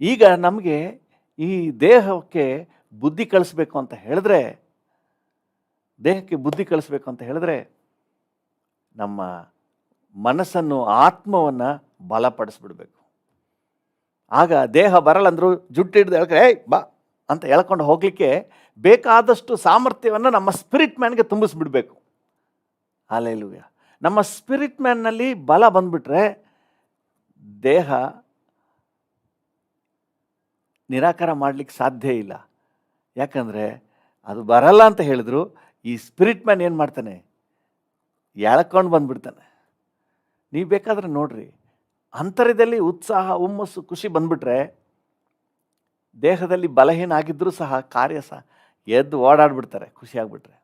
ಈಗ ನಮಗೆ ಈ ದೇಹಕ್ಕೆ ಬುದ್ಧಿ ಕಳಿಸ್ಬೇಕು ಅಂತ ಹೇಳಿದ್ರೆ, ನಮ್ಮ ಮನಸ್ಸನ್ನು, ಆತ್ಮವನ್ನು ಬಲಪಡಿಸ್ಬಿಡ್ಬೇಕು. ಆಗ ದೇಹ ಬರಲ್ಲಂದ್ರೂ ಜುಟ್ಟು ಹಿಡಿದು ಎಳ್ಕೊ, ಏಯ್ ಬಾ ಅಂತ ಎಳ್ಕೊಂಡು ಹೋಗಲಿಕ್ಕೆ ಬೇಕಾದಷ್ಟು ಸಾಮರ್ಥ್ಯವನ್ನು ನಮ್ಮ ಸ್ಪಿರಿಟ್ ಮ್ಯಾನ್ಗೆ ತುಂಬಿಸ್ಬಿಡ್ಬೇಕು. ಹಲ್ಲೆಲೂಯಾ. ನಮ್ಮ ಸ್ಪಿರಿಟ್ ಮ್ಯಾನ್ನಲ್ಲಿ ಬಲ ಬಂದ್ಬಿಟ್ರೆ ದೇಹ ನಿರಾಕಾರ ಮಾಡಲಿಕ್ಕೆ ಸಾಧ್ಯ ಇಲ್ಲ. ಯಾಕಂದರೆ ಅದು ಬರಲ್ಲ ಅಂತ ಹೇಳಿದ್ರು ಈ ಸ್ಪಿರಿಟ್ ಮ್ಯಾನ್ ಏನು ಮಾಡ್ತಾನೆ, ಎಳ್ಕೊಂಡು ಬಂದ್ಬಿಡ್ತಾನೆ. ನೀವು ಬೇಕಾದ್ರೆ ನೋಡ್ರಿ, ಅಂತರ್ಯದಲ್ಲಿ ಉತ್ಸಾಹ, ಹುಮ್ಮಸ್ಸು, ಖುಷಿ ಬಂದ್ಬಿಟ್ರೆ ದೇಹದಲ್ಲಿ ಬಲಹೀನ ಆಗಿದ್ರೂ ಸಹ ಕಾರ್ಯ ಸಹ ಎದ್ದು ಓಡಾಡ್ಬಿಡ್ತಾರೆ ಖುಷಿಯಾಗ್ಬಿಟ್ರೆ.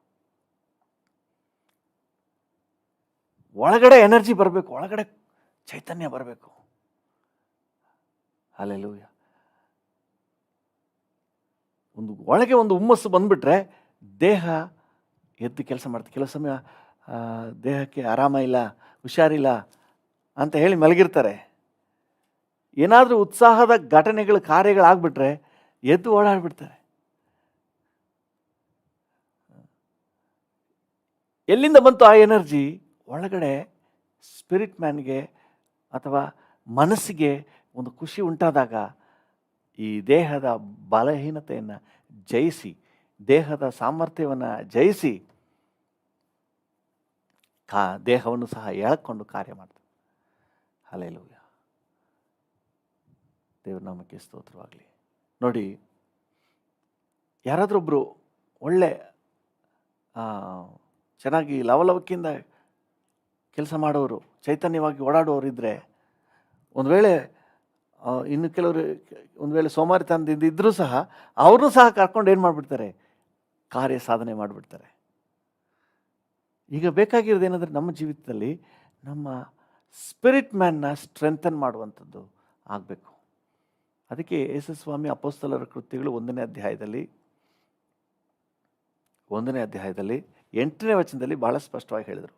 ಒಳಗಡೆ ಎನರ್ಜಿ ಬರಬೇಕು, ಒಳಗಡೆ ಚೈತನ್ಯ ಬರಬೇಕು. ಹಲ್ಲೆಲೂಯಾ. ಒಳಗೆ ಒಂದು ಹುಮ್ಮಸ್ಸು ಬಂದ್ಬಿಟ್ರೆ ದೇಹ ಎದ್ದು ಕೆಲಸ ಮಾಡ್ತಾರೆ. ಕೆಲವು ಸಮಯ ದೇಹಕ್ಕೆ ಆರಾಮ ಇಲ್ಲ, ಹುಷಾರಿಲ್ಲ ಅಂತ ಹೇಳಿ ಮಲಗಿರ್ತಾರೆ. ಏನಾದರೂ ಉತ್ಸಾಹದ ಘಟನೆಗಳು, ಕಾರ್ಯಗಳಾಗ್ಬಿಟ್ರೆ ಎದ್ದು ಓಡಾಡ್ಬಿಡ್ತಾರೆ. ಎಲ್ಲಿಂದ ಬಂತು ಆ ಎನರ್ಜಿ? ಒಳಗಡೆ ಸ್ಪಿರಿಟ್ ಮ್ಯಾನ್ಗೆ ಅಥವಾ ಮನಸ್ಸಿಗೆ ಒಂದು ಖುಷಿ ಉಂಟಾದಾಗ ಈ ದೇಹದ ಬಲಹೀನತೆಯನ್ನು ಜಯಿಸಿ, ದೇಹದ ಸಾಮರ್ಥ್ಯವನ್ನು ಜಯಿಸಿ ದೇಹವನ್ನು ಸಹ ಎಳ್ಕೊಂಡು ಕಾರ್ಯ ಮಾಡ್ತಾರೆ. ಹಲ್ಲೆಲೂಯಾ. ದೇವ್ರ ನಾಮಕ್ಕೆ ಸ್ತೋತ್ರವಾಗಲಿ. ನೋಡಿ, ಯಾರಾದ್ರೊಬ್ಬರು ಒಳ್ಳೆ ಚೆನ್ನಾಗಿ ಲವಲವಿಕೆಯಿಂದ ಕೆಲಸ ಮಾಡೋರು, ಚೈತನ್ಯವಾಗಿ ಓಡಾಡುವವರು ಇದ್ದರೆ, ಒಂದು ವೇಳೆ ಇನ್ನು ಕೆಲವರು ಒಂದು ವೇಳೆ ಸೋಮಾರಿತನದಿಂದ ಇದ್ದರೂ ಸಹ ಅವ್ರನ್ನೂ ಸಹ ಕರ್ಕೊಂಡು ಏನು ಮಾಡಿಬಿಡ್ತಾರೆ, ಕಾರ್ಯ ಸಾಧನೆ ಮಾಡಿಬಿಡ್ತಾರೆ. ಈಗ ಬೇಕಾಗಿರೋದು ಏನಂದರೆ, ನಮ್ಮ ಜೀವಿತದಲ್ಲಿ ನಮ್ಮ ಸ್ಪಿರಿಟ್ ಮ್ಯಾನ್ನ ಸ್ಟ್ರೆಂಥನ್ ಮಾಡುವಂಥದ್ದು ಆಗಬೇಕು. ಅದಕ್ಕೆ ಯೇಸುಸ್ವಾಮಿ ಅಪೊಸ್ತಲರ ಕೃತ್ಯಗಳು 1ನೇ ಅಧ್ಯಾಯದಲ್ಲಿ 8ನೇ ವಚನದಲ್ಲಿ ಬಹಳ ಸ್ಪಷ್ಟವಾಗಿ ಹೇಳಿದರು.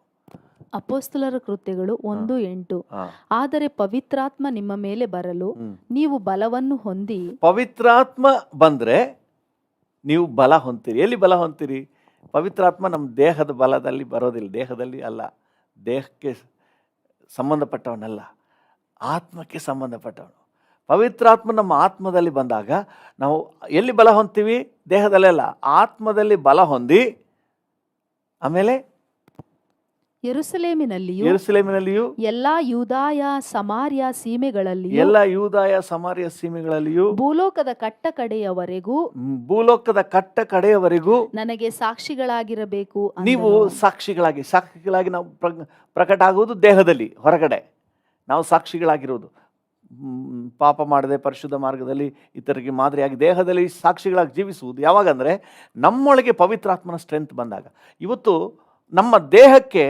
ಅಪೊಸ್ತಲರ ಕೃತ್ಯಗಳು 1:8. ಆದರೆ ಪವಿತ್ರಾತ್ಮ ನಿಮ್ಮ ಮೇಲೆ ಬರಲು ನೀವು ಬಲವನ್ನು ಹೊಂದಿ. ಪವಿತ್ರಾತ್ಮ ಬಂದ್ರೆ ನೀವು ಬಲ ಹೊಂತೀರಿ. ಎಲ್ಲಿ ಬಲ ಹೊಂತೀರಿ? ಪವಿತ್ರಾತ್ಮ ನಮ್ಮ ದೇಹದ ಬಲದಲ್ಲಿ ಬರೋದಿಲ್ಲ, ದೇಹದಲ್ಲಿ ಅಲ್ಲ, ದೇಹಕ್ಕೆ ಸಂಬಂಧಪಟ್ಟವನಲ್ಲ, ಆತ್ಮಕ್ಕೆ ಸಂಬಂಧಪಟ್ಟವನು. ಪವಿತ್ರಾತ್ಮ ನಮ್ಮ ಆತ್ಮದಲ್ಲಿ ಬಂದಾಗ ನಾವು ಎಲ್ಲಿ ಬಲ ಹೊಂತೀವಿ? ದೇಹದಲ್ಲೆಲ್ಲ, ಆತ್ಮದಲ್ಲಿ ಬಲ ಹೊಂದಿ ಆಮೇಲೆ ಯೆರೂಸಲೇಮಿನಲ್ಲಿಯೂ ಎಲ್ಲಾ ಯೂದಾಯ ಸಮಾರ್ಯ ಸೀಮೆಗಳಲ್ಲಿಯೂ ಭೂಲೋಕದ ಕಟ್ಟ ಕಡೆಯವರೆಗೂ ನನಗೆ ಸಾಕ್ಷಿಗಳಾಗಿರಬೇಕು. ನೀವು ಸಾಕ್ಷಿಗಳಾಗಿ ನಾವು ಪ್ರಕಟ ಆಗುವುದು ದೇಹದಲ್ಲಿ, ಹೊರಗಡೆ ನಾವು ಸಾಕ್ಷಿಗಳಾಗಿರುವುದು. ಪಾಪ ಮಾಡದೆ ಪರಿಶುದ್ಧ ಮಾರ್ಗದಲ್ಲಿ ಇತರರಿಗೆ ಮಾದರಿಯಾಗಿ ದೇಹದಲ್ಲಿ ಸಾಕ್ಷಿಗಳಾಗಿ ಜೀವಿಸುವುದು ಯಾವಾಗಂದರೆ ನಮ್ಮೊಳಗೆ ಪವಿತ್ರಾತ್ಮನ ಸ್ಟ್ರೆಂತ್ ಬಂದಾಗ. ಇವತ್ತು ನಮ್ಮ ದೇಹಕ್ಕೆ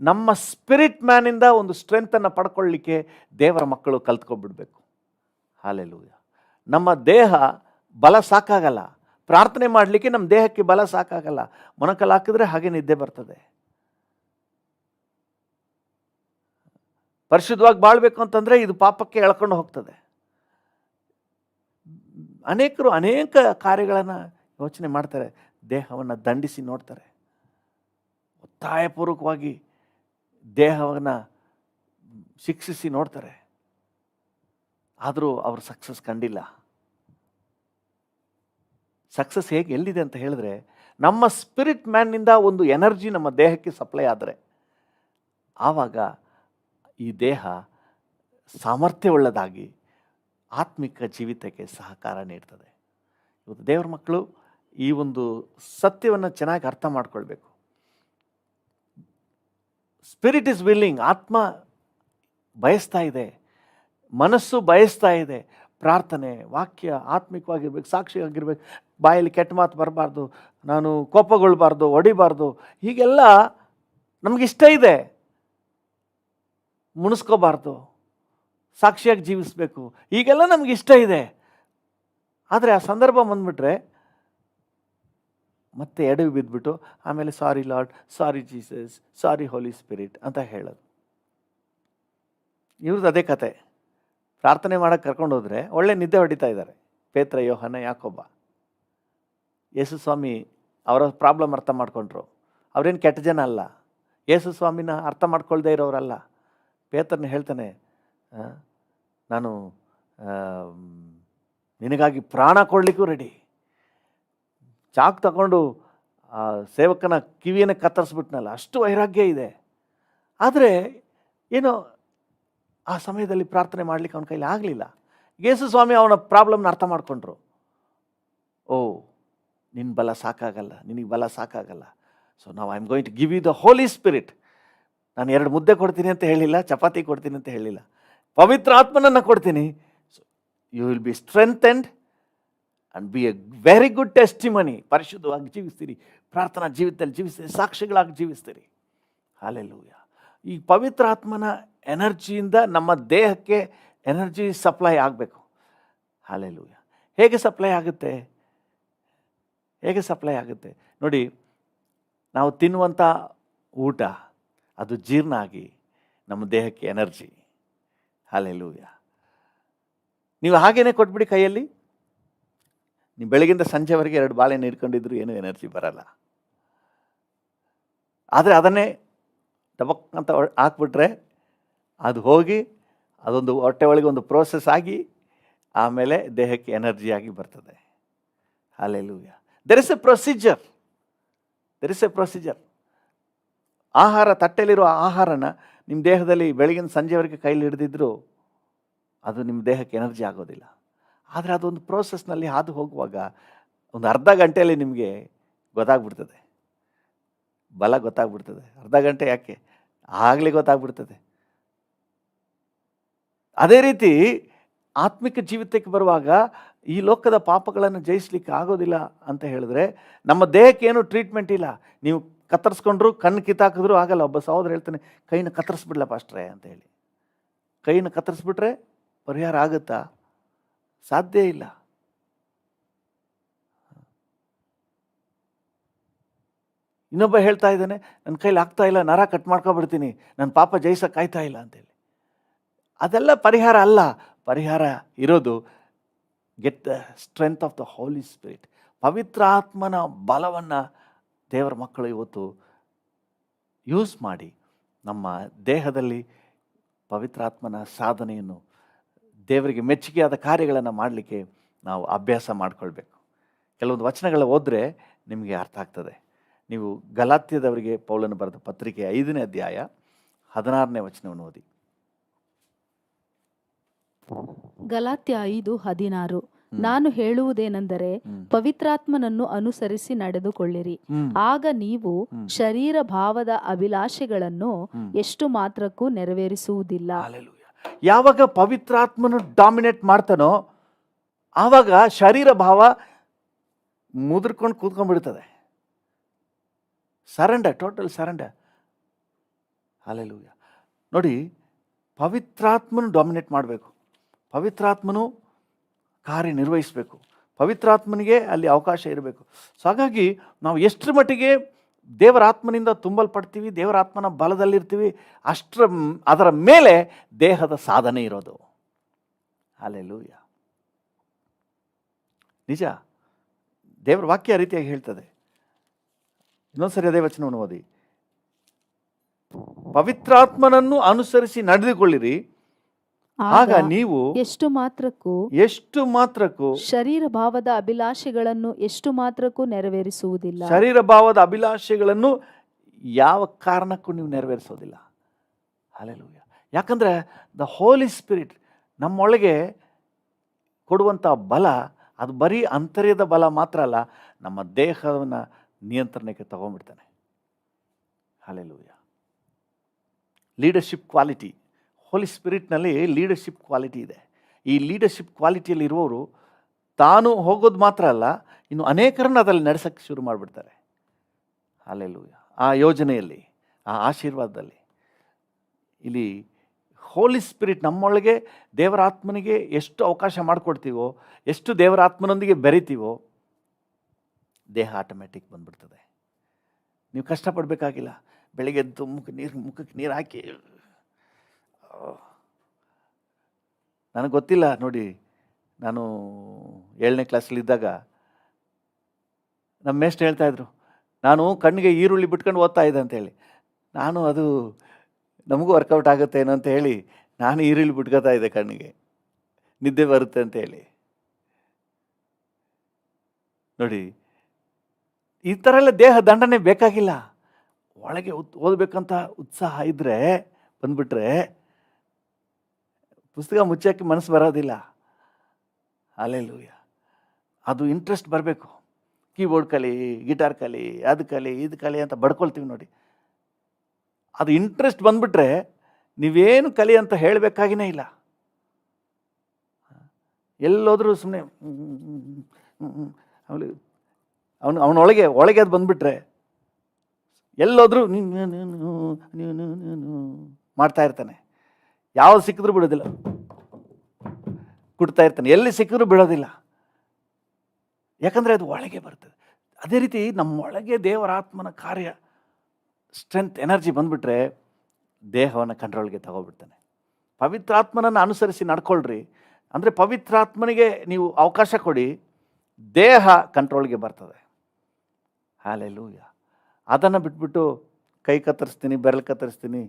ನಮ್ಮ ಸ್ಪಿರಿಟ್ ಮ್ಯಾನಿಂದ ಒಂದು ಸ್ಟ್ರೆಂತನ್ನು ಪಡ್ಕೊಳ್ಳಿಕ್ಕೆ ದೇವರ ಮಕ್ಕಳು ಕಲ್ತ್ಕೊಬಿಡ್ಬೇಕು. ಹಲ್ಲೆಲೂಯಾ. ನಮ್ಮ ದೇಹ ಬಲ ಸಾಕಾಗಲ್ಲ, ಪ್ರಾರ್ಥನೆ ಮಾಡಲಿಕ್ಕೆ ನಮ್ಮ ದೇಹಕ್ಕೆ ಬಲ ಸಾಕಾಗಲ್ಲ. ಮೊಣಕಲ್ ಹಾಕಿದ್ರೆ ಹಾಗೆ ನಿದ್ದೆ ಬರ್ತದೆ. ಪರಿಶುದ್ಧವಾಗಿ ಬಾಳ್ಬೇಕು ಅಂತಂದರೆ ಇದು ಪಾಪಕ್ಕೆ ಎಳ್ಕೊಂಡು ಹೋಗ್ತದೆ. ಅನೇಕರು ಅನೇಕ ಕಾರ್ಯಗಳನ್ನು ಯೋಚನೆ ಮಾಡ್ತಾರೆ, ದೇಹವನ್ನು ದಂಡಿಸಿ ನೋಡ್ತಾರೆ, ಒತ್ತಾಯಪೂರ್ವಕವಾಗಿ ದೇಹವನ್ನು ಶಿಕ್ಷಿಸಿ ನೋಡ್ತಾರೆ, ಆದರೂ ಅವರು ಸಕ್ಸಸ್ ಕಂಡಿಲ್ಲ. ಸಕ್ಸಸ್ ಹೇಗೆ ಎಲ್ಲಿದೆ ಅಂತ ಹೇಳಿದ್ರೆ, ನಮ್ಮ ಸ್ಪಿರಿಟ್ ಮ್ಯಾನ್ನಿಂದ ಒಂದು ಎನರ್ಜಿ ನಮ್ಮ ದೇಹಕ್ಕೆ ಸಪ್ಲೈ ಆದರೆ ಆವಾಗ ಈ ದೇಹ ಸಾಮರ್ಥ್ಯವುಳ್ಳದಾಗಿ ಆತ್ಮಿಕ ಜೀವಿತಕ್ಕೆ ಸಹಕಾರ ನೀಡ್ತದೆ. ಇವತ್ತು ದೇವರ ಮಕ್ಕಳು ಈ ಒಂದು ಸತ್ಯವನ್ನು ಚೆನ್ನಾಗಿ ಅರ್ಥ ಮಾಡ್ಕೊಳ್ಬೇಕು. ಸ್ಪಿರಿಟ್ ಇಸ್ ವಿಲ್ಲಿಂಗ್, ಆತ್ಮ ಬಯಸ್ತಾ ಇದೆ, ಮನಸ್ಸು ಬಯಸ್ತಾ ಇದೆ. ಪ್ರಾರ್ಥನೆ, ವಾಕ್ಯ, ಆತ್ಮಿಕವಾಗಿರ್ಬೇಕು, ಸಾಕ್ಷಿಯಾಗಿರ್ಬೇಕು, ಬಾಯಲ್ಲಿ ಕೆಟ್ಟ ಮಾತು ಬರಬಾರ್ದು, ನಾನು ಕೋಪಗೊಳ್ಬಾರ್ದು, ಹೊಡಿಬಾರ್ದು, ಹೀಗೆಲ್ಲ ನಮಗಿಷ್ಟ ಇದೆ. ಮುಣಿಸ್ಕೋಬಾರ್ದು, ಸಾಕ್ಷಿಯಾಗಿ ಜೀವಿಸಬೇಕು, ಹೀಗೆಲ್ಲ ನಮಗಿಷ್ಟ ಇದೆ. ಆದರೆ ಆ ಸಂದರ್ಭ ಬಂದ್ಬಿಟ್ರೆ ಮತ್ತೆ ಎಡವಿ ಬಿದ್ದುಬಿಟ್ಟು ಆಮೇಲೆ ಸಾರಿ ಲಾರ್ಡ್, ಸಾರಿ ಜೀಸಸ್, ಸಾರಿ ಹೋಲಿ ಸ್ಪಿರಿಟ್ ಅಂತ ಹೇಳೋದು. ಇವ್ರದ್ದು ಅದೇ ಕತೆ. ಪ್ರಾರ್ಥನೆ ಮಾಡೋಕ್ಕೆ ಕರ್ಕೊಂಡು ಹೋದರೆ ಒಳ್ಳೆ ನಿದ್ದೆ ಹೊಡಿತಾ ಇದ್ದಾರೆ ಪೇತ್ರ, ಯೋಹನ, ಯಾಕೋಬ. ಯೇಸು ಸ್ವಾಮಿ ಅವರ ಪ್ರಾಬ್ಲಮ್ ಅರ್ಥ ಮಾಡ್ಕೊಂಡ್ರು. ಅವರೇನು ಕೆಟ್ಟ ಜನ ಅಲ್ಲ, ಯೇಸು ಸ್ವಾಮಿನ ಅರ್ಥ ಮಾಡ್ಕೊಳ್ದೇ ಇರೋರಲ್ಲ. ಪೇತ್ರನ ಹೇಳ್ತಾನೆ, ನಾನು ನಿನಗಾಗಿ ಪ್ರಾಣ ಕೊಡಲಿಕ್ಕೂ ರೆಡಿ. ಚಾಕ್ ತಗೊಂಡು ಸೇವಕನ ಕಿವಿಯನ್ನು ಕತ್ತರಿಸ್ಬಿಟ್ನಲ್ಲ, ಅಷ್ಟು ವೈರಾಗ್ಯ ಇದೆ. ಆದರೆ ಏನೋ ಆ ಸಮಯದಲ್ಲಿ ಪ್ರಾರ್ಥನೆ ಮಾಡಲಿಕ್ಕೆ ಅವನ ಕೈಲಿ ಆಗಲಿಲ್ಲ. ಯೇಸು ಸ್ವಾಮಿ ಅವನ ಪ್ರಾಬ್ಲಮ್ನ ಅರ್ಥ ಮಾಡಿಕೊಂಡ್ರು. ಓ, ನಿನ್ನ ಬಲ ಸಾಕಾಗಲ್ಲ, ನಿನಗೆ ಬಲ ಸಾಕಾಗಲ್ಲ. ಸೊ ನಾವು I am going to give you the Holi Spirit. ನಾನು 2 ಮುದ್ದೆ ಕೊಡ್ತೀನಿ ಅಂತ ಹೇಳಿಲ್ಲ, ಚಪಾತಿ ಕೊಡ್ತೀನಿ ಅಂತ ಹೇಳಿಲ್ಲ, ಪವಿತ್ರ ಆತ್ಮನನ್ನು ಕೊಡ್ತೀನಿ. So you will be strengthened and be a very good testimony. ಪರಿಶುದ್ಧವಾಗಿ ಜೀವಿಸ್ತೀರಿ, ಪ್ರಾರ್ಥನಾ ಜೀವಿತದಲ್ಲಿ ಜೀವಿಸ್ತೀರಿ, ಸಾಕ್ಷಿಗಳಾಗಿ ಜೀವಿಸ್ತೀರಿ. ಹಲ್ಲೆಲೂಯಾ. ಈ ಪವಿತ್ರ ಆತ್ಮನ ಎನರ್ಜಿಯಿಂದ ನಮ್ಮ ದೇಹಕ್ಕೆ ಎನರ್ಜಿ ಸಪ್ಲೈ ಆಗಬೇಕು. ಹಲ್ಲೆಲೂಯಾ. ಹೇಗೆ ಸಪ್ಲೈ ಆಗುತ್ತೆ? ಹೇಗೆ ಸಪ್ಲೈ ಆಗುತ್ತೆ ನೋಡಿ, ನಾವು ತಿನ್ನುವಂಥ ಊಟ ಅದು ಜೀರ್ಣ ಆಗಿ ನಮ್ಮ ದೇಹಕ್ಕೆ ಎನರ್ಜಿ. ಹಲ್ಲೆಲೂಯಾ. ನೀವು ಹಾಗೇನೆ ಕೊಟ್ಬಿಡಿ ಕೈಯಲ್ಲಿ, ನೀವು ಬೆಳಗಿಂದ ಸಂಜೆವರೆಗೆ 2 ಬಾಳೆಹಣ್ಣು ಹಿಡ್ಕೊಂಡಿದ್ರು ಏನೂ ಎನರ್ಜಿ ಬರಲ್ಲ. ಆದರೆ ಅದನ್ನೇ ಟಬಕ್ ಅಂತ ಹಾಕ್ಬಿಟ್ರೆ ಅದು ಹೋಗಿ ಅದೊಂದು ಹೊಟ್ಟೆ ಒಳಗೆ ಒಂದು ಪ್ರೋಸೆಸ್ ಆಗಿ ಆಮೇಲೆ ದೇಹಕ್ಕೆ ಎನರ್ಜಿ ಆಗಿ ಬರ್ತದೆ. Hallelujah. There is A procedure, there is A procedure. ಆಹಾರ, ತಟ್ಟೆಲಿರೋ ಆಹಾರನ ನಿಮ್ಮ ದೇಹದಲ್ಲಿ ಬೆಳಗಿನ ಸಂಜೆವರೆಗೆ ಕೈಲಿ ಹಿಡಿದಿದ್ರು ಅದು ನಿಮ್ಮ ದೇಹಕ್ಕೆ ಎನರ್ಜಿ ಆಗೋದಿಲ್ಲ. ಆದರೆ ಅದೊಂದು ಪ್ರೋಸೆಸ್ನಲ್ಲಿ ಹಾದು ಹೋಗುವಾಗ ಒಂದು ಅರ್ಧ ಗಂಟೆಯಲ್ಲಿ ನಿಮಗೆ ಗೊತ್ತಾಗ್ಬಿಡ್ತದೆ, ಬಲ ಗೊತ್ತಾಗ್ಬಿಡ್ತದೆ. ಅರ್ಧ ಗಂಟೆ ಯಾಕೆ, ಆಗಲೇ ಗೊತ್ತಾಗ್ಬಿಡ್ತದೆ. ಅದೇ ರೀತಿ ಆತ್ಮಿಕ ಜೀವಿತಕ್ಕೆ ಬರುವಾಗ ಈ ಲೋಕದ ಪಾಪಗಳನ್ನು ಜಯಿಸ್ಲಿಕ್ಕೆ ಆಗೋದಿಲ್ಲ ಅಂತ ಹೇಳಿದ್ರೆ ನಮ್ಮ ದೇಹಕ್ಕೆ ಏನು ಟ್ರೀಟ್ಮೆಂಟ್ ಇಲ್ಲ. ನೀವು ಕತ್ತರಿಸ್ಕೊಂಡ್ರು, ಕಣ್ಣು ಕಿತ್ತಾಕಿದ್ರು ಆಗಲ್ಲ. ಒಬ್ಬ ಸಹೋದರ ಹೇಳ್ತಾನೆ, ಕೈನ ಕತ್ತರಿಸ್ಬಿಡ್ಲ ಪಾಸ್ಟ್ರೆ ಅಂತ ಹೇಳಿ. ಕೈನ ಕತ್ತರಿಸ್ಬಿಟ್ರೆ ಪರಿಹಾರ ಆಗುತ್ತಾ? ಸಾಧ್ಯ ಇಲ್ಲ. ಇನ್ನೊಬ್ಬ ಹೇಳ್ತಾ ಇದ್ದಾನೆ, ನನ್ನ ಕೈಲಿ ಆಗ್ತಾ ಇಲ್ಲ, ನರ ಕಟ್ ಮಾಡ್ಕೊಬಿಡ್ತೀನಿ, ನನ್ನ ಪಾಪ ಜಯಿಸೋಕ್ಕಾಯ್ತಾ ಇಲ್ಲ ಅಂತೇಳಿ. ಅದೆಲ್ಲ ಪರಿಹಾರ ಅಲ್ಲ. ಪರಿಹಾರ ಇರೋದು get the strength of the Holi spirit. ಪವಿತ್ರ ಆತ್ಮನ ಬಲವನ್ನು ದೇವರ ಮಕ್ಕಳು ಇವತ್ತು ಯೂಸ್ ಮಾಡಿ ನಮ್ಮ ದೇಹದಲ್ಲಿ ಪವಿತ್ರಾತ್ಮನ ಸಾಧನೆಯನ್ನು, ದೇವರಿಗೆ ಮೆಚ್ಚುಗೆಯಾದ ಕಾರ್ಯಗಳನ್ನು ಮಾಡಲಿಕ್ಕೆ ನಾವು ಅಭ್ಯಾಸ ಮಾಡಿಕೊಳ್ಬೇಕು. ಕೆಲವೊಂದು ವಚನಗಳು ಓದಿದ್ರೆ ನಿಮಗೆ ಅರ್ಥ ಆಗ್ತದೆ. ನೀವು ಗಲಾತ್ಯದವರಿಗೆ ಪೌಲನು ಬರೆದ ಪತ್ರಿಕೆ 5ನೇ ಅಧ್ಯಾಯ 16ನೇ ವಚನವನ್ನು ಓದಿ. ಗಲಾತ್ಯ 5:16. ನಾನು ಹೇಳುವುದೇನೆಂದರೆ, ಪವಿತ್ರಾತ್ಮನನ್ನು ಅನುಸರಿಸಿ ನಡೆದುಕೊಳ್ಳಿರಿ, ಆಗ ನೀವು ಶರೀರ ಭಾವದ ಅಭಿಲಾಷೆಗಳನ್ನು ಎಷ್ಟು ಮಾತ್ರಕ್ಕೂ ನೆರವೇರಿಸುವುದಿಲ್ಲ. ಯಾವಾಗ ಪವಿತ್ರಾತ್ಮನು ಡಾಮಿನೇಟ್ ಮಾಡ್ತಾನೋ ಆವಾಗ ಶರೀರ ಭಾವ ಮುದ್ರಕೊಂಡು ಕೂತ್ಕೊಂಡ್ಬಿಡ್ತದೆ. Surrender, total surrender. ಹಲ್ಲೆಲೂಯಾ. ನೋಡಿ, ಪವಿತ್ರಾತ್ಮನು ಡಾಮಿನೇಟ್ ಮಾಡಬೇಕು, ಪವಿತ್ರಾತ್ಮನು ಕಾರ್ಯನಿರ್ವಹಿಸಬೇಕು, ಪವಿತ್ರಾತ್ಮನಿಗೆ ಅಲ್ಲಿ ಅವಕಾಶ ಇರಬೇಕು. ಸೊ ಹಾಗಾಗಿ ನಾವು ಎಷ್ಟರ ಮಟ್ಟಿಗೆ ದೇವರ ಆತ್ಮನಿಂದ ತುಂಬಲ್ಪಡ್ತೀವಿ, ದೇವರ ಆತ್ಮನ ಬಲದಲ್ಲಿರ್ತೀವಿ, ಅದರ ಮೇಲೆ ದೇಹದ ಸಾಧನೆ ಇರೋದು. ಹಲ್ಲೆಲೂಯಾ. ನಿಜ, ದೇವರ ವಾಕ್ಯ ರೀತಿಯಾಗಿ ಹೇಳ್ತದೆ. ಇನ್ನೊಂದ್ಸರಿ ಅದೇ ವಚನವನ್ನು ಓದಿ. ಪವಿತ್ರಾತ್ಮನನ್ನು ಅನುಸರಿಸಿ ನಡೆದುಕೊಳ್ಳಿರಿ, ಆಗ ನೀವು ಎಷ್ಟು ಮಾತ್ರಕ್ಕೂ ಶರೀರ ಭಾವದ ಅಭಿಲಾಷೆಗಳನ್ನು ಎಷ್ಟು ಮಾತ್ರಕ್ಕೂ ನೆರವೇರಿಸುವುದಿಲ್ಲ. ಶರೀರ ಭಾವದ ಅಭಿಲಾಷೆಗಳನ್ನು ಯಾವ ಕಾರಣಕ್ಕೂ ನೀವು ನೆರವೇರಿಸೋದಿಲ್ಲ. ಹಲ್ಲೆಲೂಯಾ. ಯಾಕಂದ್ರೆ ದ ಹೋಲಿ ಸ್ಪಿರಿಟ್ ನಮ್ಮೊಳಗೆ ಕೊಡುವಂಥ ಬಲ ಅದು ಬರೀ ಅಂತರ್ಯದ ಬಲ ಮಾತ್ರ ಅಲ್ಲ, ನಮ್ಮ ದೇಹವನ್ನು ನಿಯಂತ್ರಣಕ್ಕೆ ತಗೊಂಡ್ಬಿಡ್ತಾನೆ. ಹಲ್ಲೆಲೂಯಾ. ಲೀಡರ್ಶಿಪ್ ಕ್ವಾಲಿಟಿ, ಹೋಲಿ ಸ್ಪಿರಿಟ್ನಲ್ಲಿ ಲೀಡರ್ಶಿಪ್ ಕ್ವಾಲಿಟಿ ಇದೆ. ಈ ಲೀಡರ್ಶಿಪ್ ಕ್ವಾಲಿಟಿಯಲ್ಲಿ ಇರುವವರು ತಾನು ಹೋಗೋದು ಮಾತ್ರ ಅಲ್ಲ, ಇನ್ನು ಅನೇಕರನ್ನು ಅದರಲ್ಲಿ ನಡೆಸೋಕ್ಕೆ ಶುರು ಮಾಡಿಬಿಡ್ತಾರೆ. ಹಲ್ಲೆಲೂಯಾ. ಆ ಯೋಜನೆಯಲ್ಲಿ, ಆ ಆಶೀರ್ವಾದದಲ್ಲಿ ಇಲ್ಲಿ ಹೋಲಿ ಸ್ಪಿರಿಟ್ ನಮ್ಮೊಳಗೆ ದೇವರ ಆತ್ಮನಿಗೆ ಎಷ್ಟು ಅವಕಾಶ ಮಾಡಿಕೊಡ್ತೀವೋ, ಎಷ್ಟು ದೇವರ ಆತ್ಮನೊಂದಿಗೆ ಬೆರಿತೀವೋ, ದೇಹ ಆಟೋಮ್ಯಾಟಿಕ್ ಬಂದ್ಬಿಡ್ತದೆ. ನೀವು ಕಷ್ಟಪಡಬೇಕಾಗಿಲ್ಲ. ಬೆಳಿಗ್ಗೆ ಎದ್ದು ಮುಖಕ್ಕೆ ನೀರು ಹಾಕಿ, ನನಗೆ ಗೊತ್ತಿಲ್ಲ ನೋಡಿ, ನಾನು 7ನೇ ಕ್ಲಾಸಲ್ಲಿದ್ದಾಗ ನಮ್ಮ ಮೇಷ್ಟ್ರು ಹೇಳ್ತಾಯಿದ್ರು, ನಾನು ಕಣ್ಣಿಗೆ ಈರುಳ್ಳಿ ಬಿಟ್ಕೊಂಡು ಓದ್ತಾ ಇದ್ದೆ ಅಂತೇಳಿ. ನಾನು ಅದು ನಮಗೂ ವರ್ಕೌಟ್ ಆಗುತ್ತೇನೋ ಅಂತ ಹೇಳಿ ನಾನು ಈರುಳ್ಳಿ ಬಿಟ್ಕೋತಾ ಇದ್ದೆ, ಕಣ್ಣಿಗೆ ನಿದ್ದೆ ಬರುತ್ತೆ ಅಂತೇಳಿ. ನೋಡಿ, ಈ ಥರ ಎಲ್ಲ ದೇಹ ದಂಡನೆ ಬೇಕಾಗಿಲ್ಲ. ಒಳಗೆ ಓದಬೇಕಂತ ಉತ್ಸಾಹ ಇದ್ದರೆ ಬಂದ್ಬಿಟ್ರೆ ಪುಸ್ತಕ ಮುಚ್ಚೋಕ್ಕೆ ಮನಸ್ಸು ಬರೋದಿಲ್ಲ. ಹಲ್ಲೆಲೂಯಾ. ಅದು ಇಂಟ್ರೆಸ್ಟ್ ಬರಬೇಕು. ಕೀಬೋರ್ಡ್ ಕಲಿ, ಗಿಟಾರ್ ಕಲಿ, ಅದು ಕಲಿ, ಇದು ಕಲಿ ಅಂತ ಬಡ್ಕೊಳ್ತೀವಿ ನೋಡಿ. ಅದು ಇಂಟ್ರೆಸ್ಟ್ ಬಂದ್ಬಿಟ್ರೆ ನೀವೇನು ಕಲಿ ಅಂತ ಹೇಳಬೇಕಾಗಿನೇ ಇಲ್ಲ. ಎಲ್ಲೋದ್ರೂ ಸುಮ್ಮನೆ ಅವನೊಳಗೆ ಅದು ಬಂದ್ಬಿಟ್ರೆ ಎಲ್ಲೋದ್ರೂ ಮಾಡ್ತಾ ಇರ್ತಾನೆ. ಯಾವ್ದು ಸಿಕ್ಕಿದ್ರೂ ಬಿಡೋದಿಲ್ಲ, ಕುಡ್ತಾ ಇರ್ತಾನೆ. ಎಲ್ಲಿ ಸಿಕ್ಕಿದ್ರೂ ಬಿಡೋದಿಲ್ಲ, ಯಾಕಂದರೆ ಅದು ಒಳಗೆ ಬರ್ತದೆ. ಅದೇ ರೀತಿ ನಮ್ಮೊಳಗೆ ದೇವರ ಆತ್ಮನ ಕಾರ್ಯ, ಸ್ಟ್ರೆಂತ್, ಎನರ್ಜಿ ಬಂದ್ಬಿಟ್ರೆ ದೇಹವನ್ನು ಕಂಟ್ರೋಲ್ಗೆ ತಗೋಬಿಡ್ತಾನೆ. ಪವಿತ್ರಾತ್ಮನನ್ನು ಅನುಸರಿಸಿ ನಡ್ಕೊಳ್ರಿ. ಅಂದರೆ ಪವಿತ್ರಾತ್ಮನಿಗೆ ನೀವು ಅವಕಾಶ ಕೊಡಿ, ದೇಹ ಕಂಟ್ರೋಲ್ಗೆ ಬರ್ತದೆ. ಹಲ್ಲೆಲೂಯಾ. ಅದನ್ನು ಬಿಟ್ಬಿಟ್ಟು ಕೈ ಕತ್ತರಿಸ್ತೀನಿ, ಬೆರಳು ಕತ್ತರಿಸ್ತೀನಿ,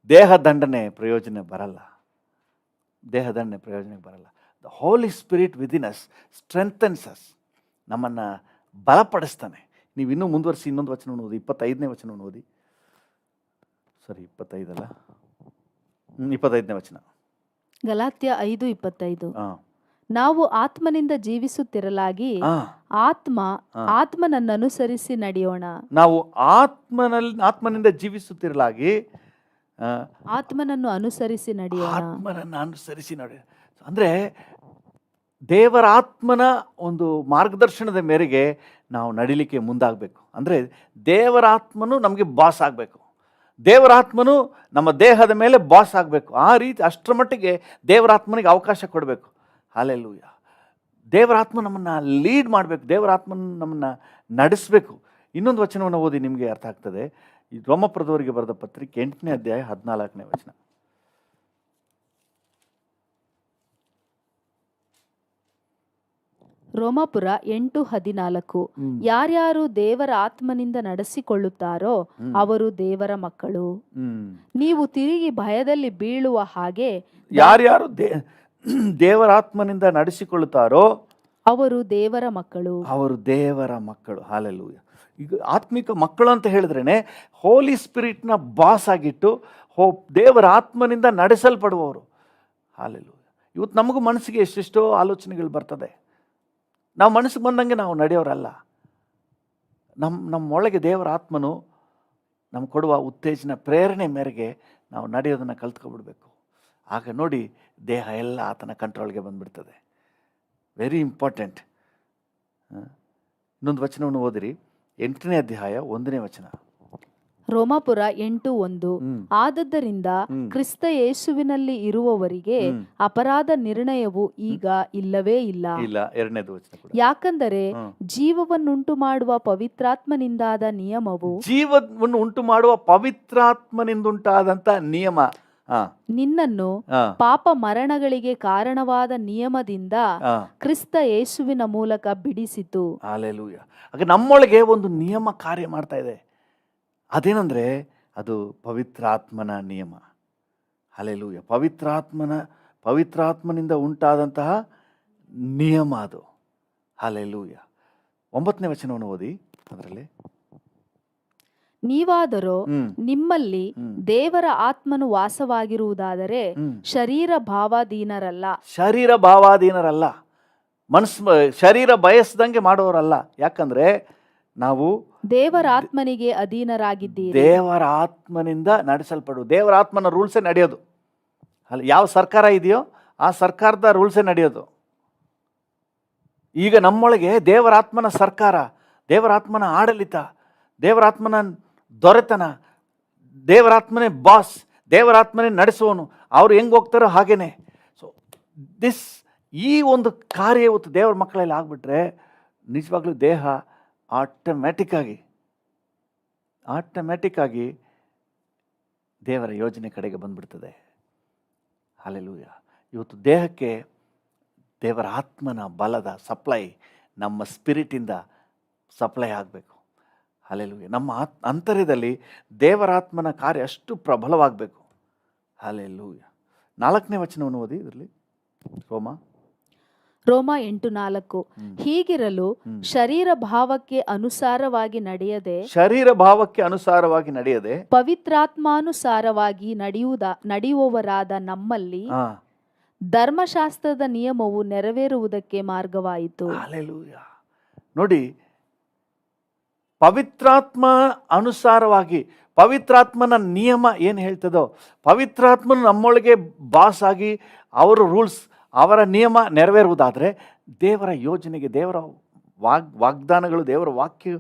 ದೇಹ ದಂಡನೆ ಪ್ರಯೋಜನ ಬರಲ್ಲ. ದೇಹ ದಂಡನೆ ಪ್ರಯೋಜನಕ್ಕೆ ಬರಲ್ಲ. The Holi Spirit within us strengthens us, ನಮ್ಮನ್ನು ಬಲಪಡಿಸ್ತಾನೆ. ನೀವು ಇನ್ನೂ ಮುಂದುವರಿಸಿ ಇನ್ನೊಂದು ವಚನವನ್ನು ಓದಿ, 25ನೇ ವಚನವನ್ನು ಓದಿ. 25 ಅಲ್ಲ, 25ನೇ ವಚನ. ಗಲಾತ್ಯ 5:25. ನಾವು ಆತ್ಮನಿಂದ ಜೀವಿಸುತ್ತಿರಲಾಗಿ ಆತ್ಮನನ್ನು ಅನುಸರಿಸಿ ನಡೆಯೋಣ. ನಾವು ಆತ್ಮನಿಂದ ಜೀವಿಸುತ್ತಿರಲಾಗಿ ಆತ್ಮನನ್ನು ಅನುಸರಿಸಿ ನಡೆಯೋಣ. ಆತ್ಮನನ್ನು ಅನುಸರಿಸಿ ನಡೆಯೋಣ ಅಂದರೆ ದೇವರ ಆತ್ಮನ ಒಂದು ಮಾರ್ಗದರ್ಶನದ ಮೇರೆಗೆ ನಾವು ನಡಿಲಿಕ್ಕೆ ಮುಂದಾಗಬೇಕು. ಅಂದರೆ ದೇವರ ಆತ್ಮನು ನಮಗೆ ಬಾಸ್ ಆಗಬೇಕು, ದೇವರ ಆತ್ಮನು ನಮ್ಮ ದೇಹದ ಮೇಲೆ ಬಾಸ್ ಆಗಬೇಕು. ಆ ರೀತಿ ಅಷ್ಟರ ಮಟ್ಟಿಗೆ ದೇವರ ಆತ್ಮನಿಗೆ ಅವಕಾಶ ಕೊಡಬೇಕು. ಹಲ್ಲೆಲೂಯಾ. ದೇವರ ಆತ್ಮ ನಮ್ಮನ್ನು ಲೀಡ್ ಮಾಡಬೇಕು, ದೇವರ ಆತ್ಮನ ನಮ್ಮನ್ನು ನಡೆಸಬೇಕು. ಇನ್ನೊಂದು ವಚನವನ್ನು ಓದಿ, ನಿಮಗೆ ಅರ್ಥ ಆಗ್ತದೆ. ಈ ರೋಮಪುರದವರಿಗೆ ಬರೆದ ಪತ್ರಿಕೆ 8ನೇ ಅಧ್ಯಾಯ 14ನೇ ವಚನ. ರೋಮಾಪುರ 8:14. ಯಾರ್ಯಾರು ದೇವರ ಆತ್ಮನಿಂದ ನಡೆಸಿಕೊಳ್ಳುತ್ತಾರೋ ಅವರು ದೇವರ ಮಕ್ಕಳು. ನೀವು ತಿರುಗಿ ಭಯದಲ್ಲಿ ಬೀಳುವ ಹಾಗೆ, ಯಾರ್ಯಾರು ದೇವರ ಆತ್ಮನಿಂದ ನಡೆಸಿಕೊಳ್ಳುತ್ತಾರೋ ಅವರು ದೇವರ ಮಕ್ಕಳು. ಅವರು ದೇವರ ಮಕ್ಕಳು. ಹಲ್ಲೆಲೂಯಾ. ಈಗ ಆತ್ಮಿಕ ಮಕ್ಕಳು ಅಂತ ಹೇಳಿದ್ರೇನೆ ಹೋಲಿ ಸ್ಪಿರಿಟ್ನ ಬಾಸ್ ಆಗಿಟ್ಟು ದೇವರ ಆತ್ಮನಿಂದ ನಡೆಸಲ್ಪಡುವವರು. ಹಲ್ಲೆಲೂಯಾ. ಇವತ್ತು ನಮಗೂ ಮನಸ್ಸಿಗೆ ಎಷ್ಟೆಷ್ಟೋ ಆಲೋಚನೆಗಳು ಬರ್ತದೆ. ನಾವು ಮನಸ್ಸಿಗೆ ಬಂದಂಗೆ ನಾವು ನಡೆಯೋರಲ್ಲ. ನಮ್ಮೊಳಗೆ ದೇವರ ಆತ್ಮನು ನಮ್ಗೆ ಕೊಡುವ ಉತ್ತೇಜನ, ಪ್ರೇರಣೆ ಮೇರೆಗೆ ನಾವು ನಡೆಯೋದನ್ನು ಕಲ್ತ್ಕೊಬಿಡ್ಬೇಕು. ಆಗ ನೋಡಿ, ದೇಹ ಎಲ್ಲ ಆತನ ಕಂಟ್ರೋಲ್ಗೆ ಬಂದುಬಿಡ್ತದೆ. Very important. ಇನ್ನೊಂದು ವಚನವನ್ನು ಓದಿರಿ, 8ನೇ ಅಧ್ಯಾಯ 1ನೇ ವಚನ. ರೋಮಾಪುರ 8:1. ಆದದ್ದರಿಂದ ಕ್ರಿಸ್ತ ಯೇಸುವಿನಲ್ಲಿ ಇರುವವರಿಗೆ ಅಪರಾಧ ನಿರ್ಣಯವು ಈಗ ಇಲ್ಲವೇ ಇಲ್ಲ. 2ನೇದು ವಚನ. ಯಾಕಂದರೆ ಜೀವವನ್ನುಂಟು ಮಾಡುವ ಪವಿತ್ರಾತ್ಮನಿಂದಾದ ನಿಯಮವು, ಜೀವವನ್ನು ಉಂಟು ಮಾಡುವ ಪವಿತ್ರಾತ್ಮನಿಂದುಂಟಾದಂತ ನಿಯಮ ನಿನ್ನನ್ನು ಪಾಪ ಮರಣಗಳಿಗೆ ಕಾರಣವಾದ ನಿಯಮದಿಂದ ಕ್ರಿಸ್ತ ಯೇಸುವಿನ ಮೂಲಕ ಬಿಡಿಸಿತು. ಹಲ್ಲೆಲೂಯಾ. ಆಗ ನಮ್ಮೊಳಗೆ ಒಂದು ನಿಯಮ ಕಾರ್ಯ ಮಾಡ್ತಾ ಇದೆ. ಅದೇನಂದ್ರೆ ಅದು ಪವಿತ್ರಾತ್ಮನ ನಿಯಮ. ಹಲ್ಲೆಲೂಯಾ. ಪವಿತ್ರಾತ್ಮನಿಂದ ಉಂಟಾದಂತಹ ನಿಯಮ ಅದು. ಹಲ್ಲೆಲೂಯಾ. 9ನೇ ವಚನವನ್ನು ಓದಿ. ಅದರಲ್ಲಿ ನೀವಾದರೋ ನಿಮ್ಮಲ್ಲಿ ದೇವರ ಆತ್ಮನು ವಾಸವಾಗಿರುವುದಾದರೆ ಶರೀರ ಭಾವಾಧೀನರಲ್ಲ. ಶರೀರ ಬಯಸ್ದಂಗೆ ಮಾಡೋರಲ್ಲ. ಯಾಕಂದ್ರೆ ನಾವು ದೇವರ ಆತ್ಮನಿಗೆ ಅಧೀನರಾಗಿದ್ದೀರಿ. ದೇವರ ಆತ್ಮನಿಂದ ನಡೆಸಲ್ಪಡು. ದೇವರ ಆತ್ಮನ ರೂಲ್ಸೇ ನಡೆಯೋದು. ಅಲ್ಲ, ಯಾವ ಸರ್ಕಾರ ಇದೆಯೋ ಆ ಸರ್ಕಾರದ ರೂಲ್ಸೇ ನಡೆಯೋದು. ಈಗ ನಮ್ಮೊಳಗೆ ದೇವರಾತ್ಮನ ಸರ್ಕಾರ, ದೇವರಾತ್ಮನ ಆಡಳಿತ, ದೇವರಾತ್ಮನ ದೊರೆತನ, ದೇವರಾತ್ಮನೇ ಬಾಸ್, ದೇವರಾತ್ಮನೇ ನಡೆಸುವನು. ಅವ್ರು ಹೆಂಗೆ ಹೋಗ್ತಾರೋ ಹಾಗೇನೆ. ಸೊ ಈ ಒಂದು ಕಾರ್ಯ ಇವತ್ತು ದೇವರ ಮಕ್ಕಳಲ್ಲಿ ಆಗ್ಬಿಟ್ರೆ ನಿಜವಾಗ್ಲೂ ದೇಹ ಆಟೋಮ್ಯಾಟಿಕ್ ಆಗಿ ದೇವರ ಯೋಜನೆ ಕಡೆಗೆ ಬಂದ್ಬಿಡ್ತದೆ. ಹಲ್ಲೆಲೂಯ. ಇವತ್ತು ದೇಹಕ್ಕೆ ದೇವರ ಆತ್ಮನ ಬಲದ ಸಪ್ಲೈ ನಮ್ಮ ಸ್ಪಿರಿಟಿಂದ ಸಪ್ಲೈ ಆಗಬೇಕು. ಹಲ್ಲೆಲೂಯ. ನಮ್ಮ ಅಂತರ್ಯದಲ್ಲಿ ದೇವರಾತ್ಮನ ಕಾರ್ಯ ಅಷ್ಟು ಪ್ರಬಲವಾಗಬೇಕು. ಹಲ್ಲೆಲೂಯ. 4ನೇ ವಚನವನ್ನು ಓದಿ ಇದರಲ್ಲಿ. ರೋಮ 8:4. ಹೀಗಿರಲು ಶರೀರ ಭಾವಕ್ಕೆ ಅನುಸಾರವಾಗಿ ನಡೆಯದೆ ಪವಿತ್ರಾತ್ಮಾನುಸಾರವಾಗಿ ನಡೆಯುವವರಾದ ನಮ್ಮಲ್ಲಿ ಧರ್ಮಶಾಸ್ತ್ರದ ನಿಯಮವು ನೆರವೇರುವುದಕ್ಕೆ ಮಾರ್ಗವಾಯಿತು. ಹಲ್ಲೆಲೂಯ. ನೋಡಿ, ಪವಿತ್ರಾತ್ಮ ಅನುಸಾರವಾಗಿ, ಪವಿತ್ರಾತ್ಮನ ನಿಯಮ ಏನು ಹೇಳ್ತದೋ, ಪವಿತ್ರಾತ್ಮನು ನಮ್ಮೊಳಗೆ ಬಾಸ್ ಆಗಿ ಅವರ ರೂಲ್ಸ್, ಅವರ ನಿಯಮ ನೆರವೇರುವುದಾದರೆ ದೇವರ ಯೋಜನೆಗೆ, ದೇವರ ವಾಗ್ದಾನಗಳು, ದೇವರ ವಾಕ್ಯ,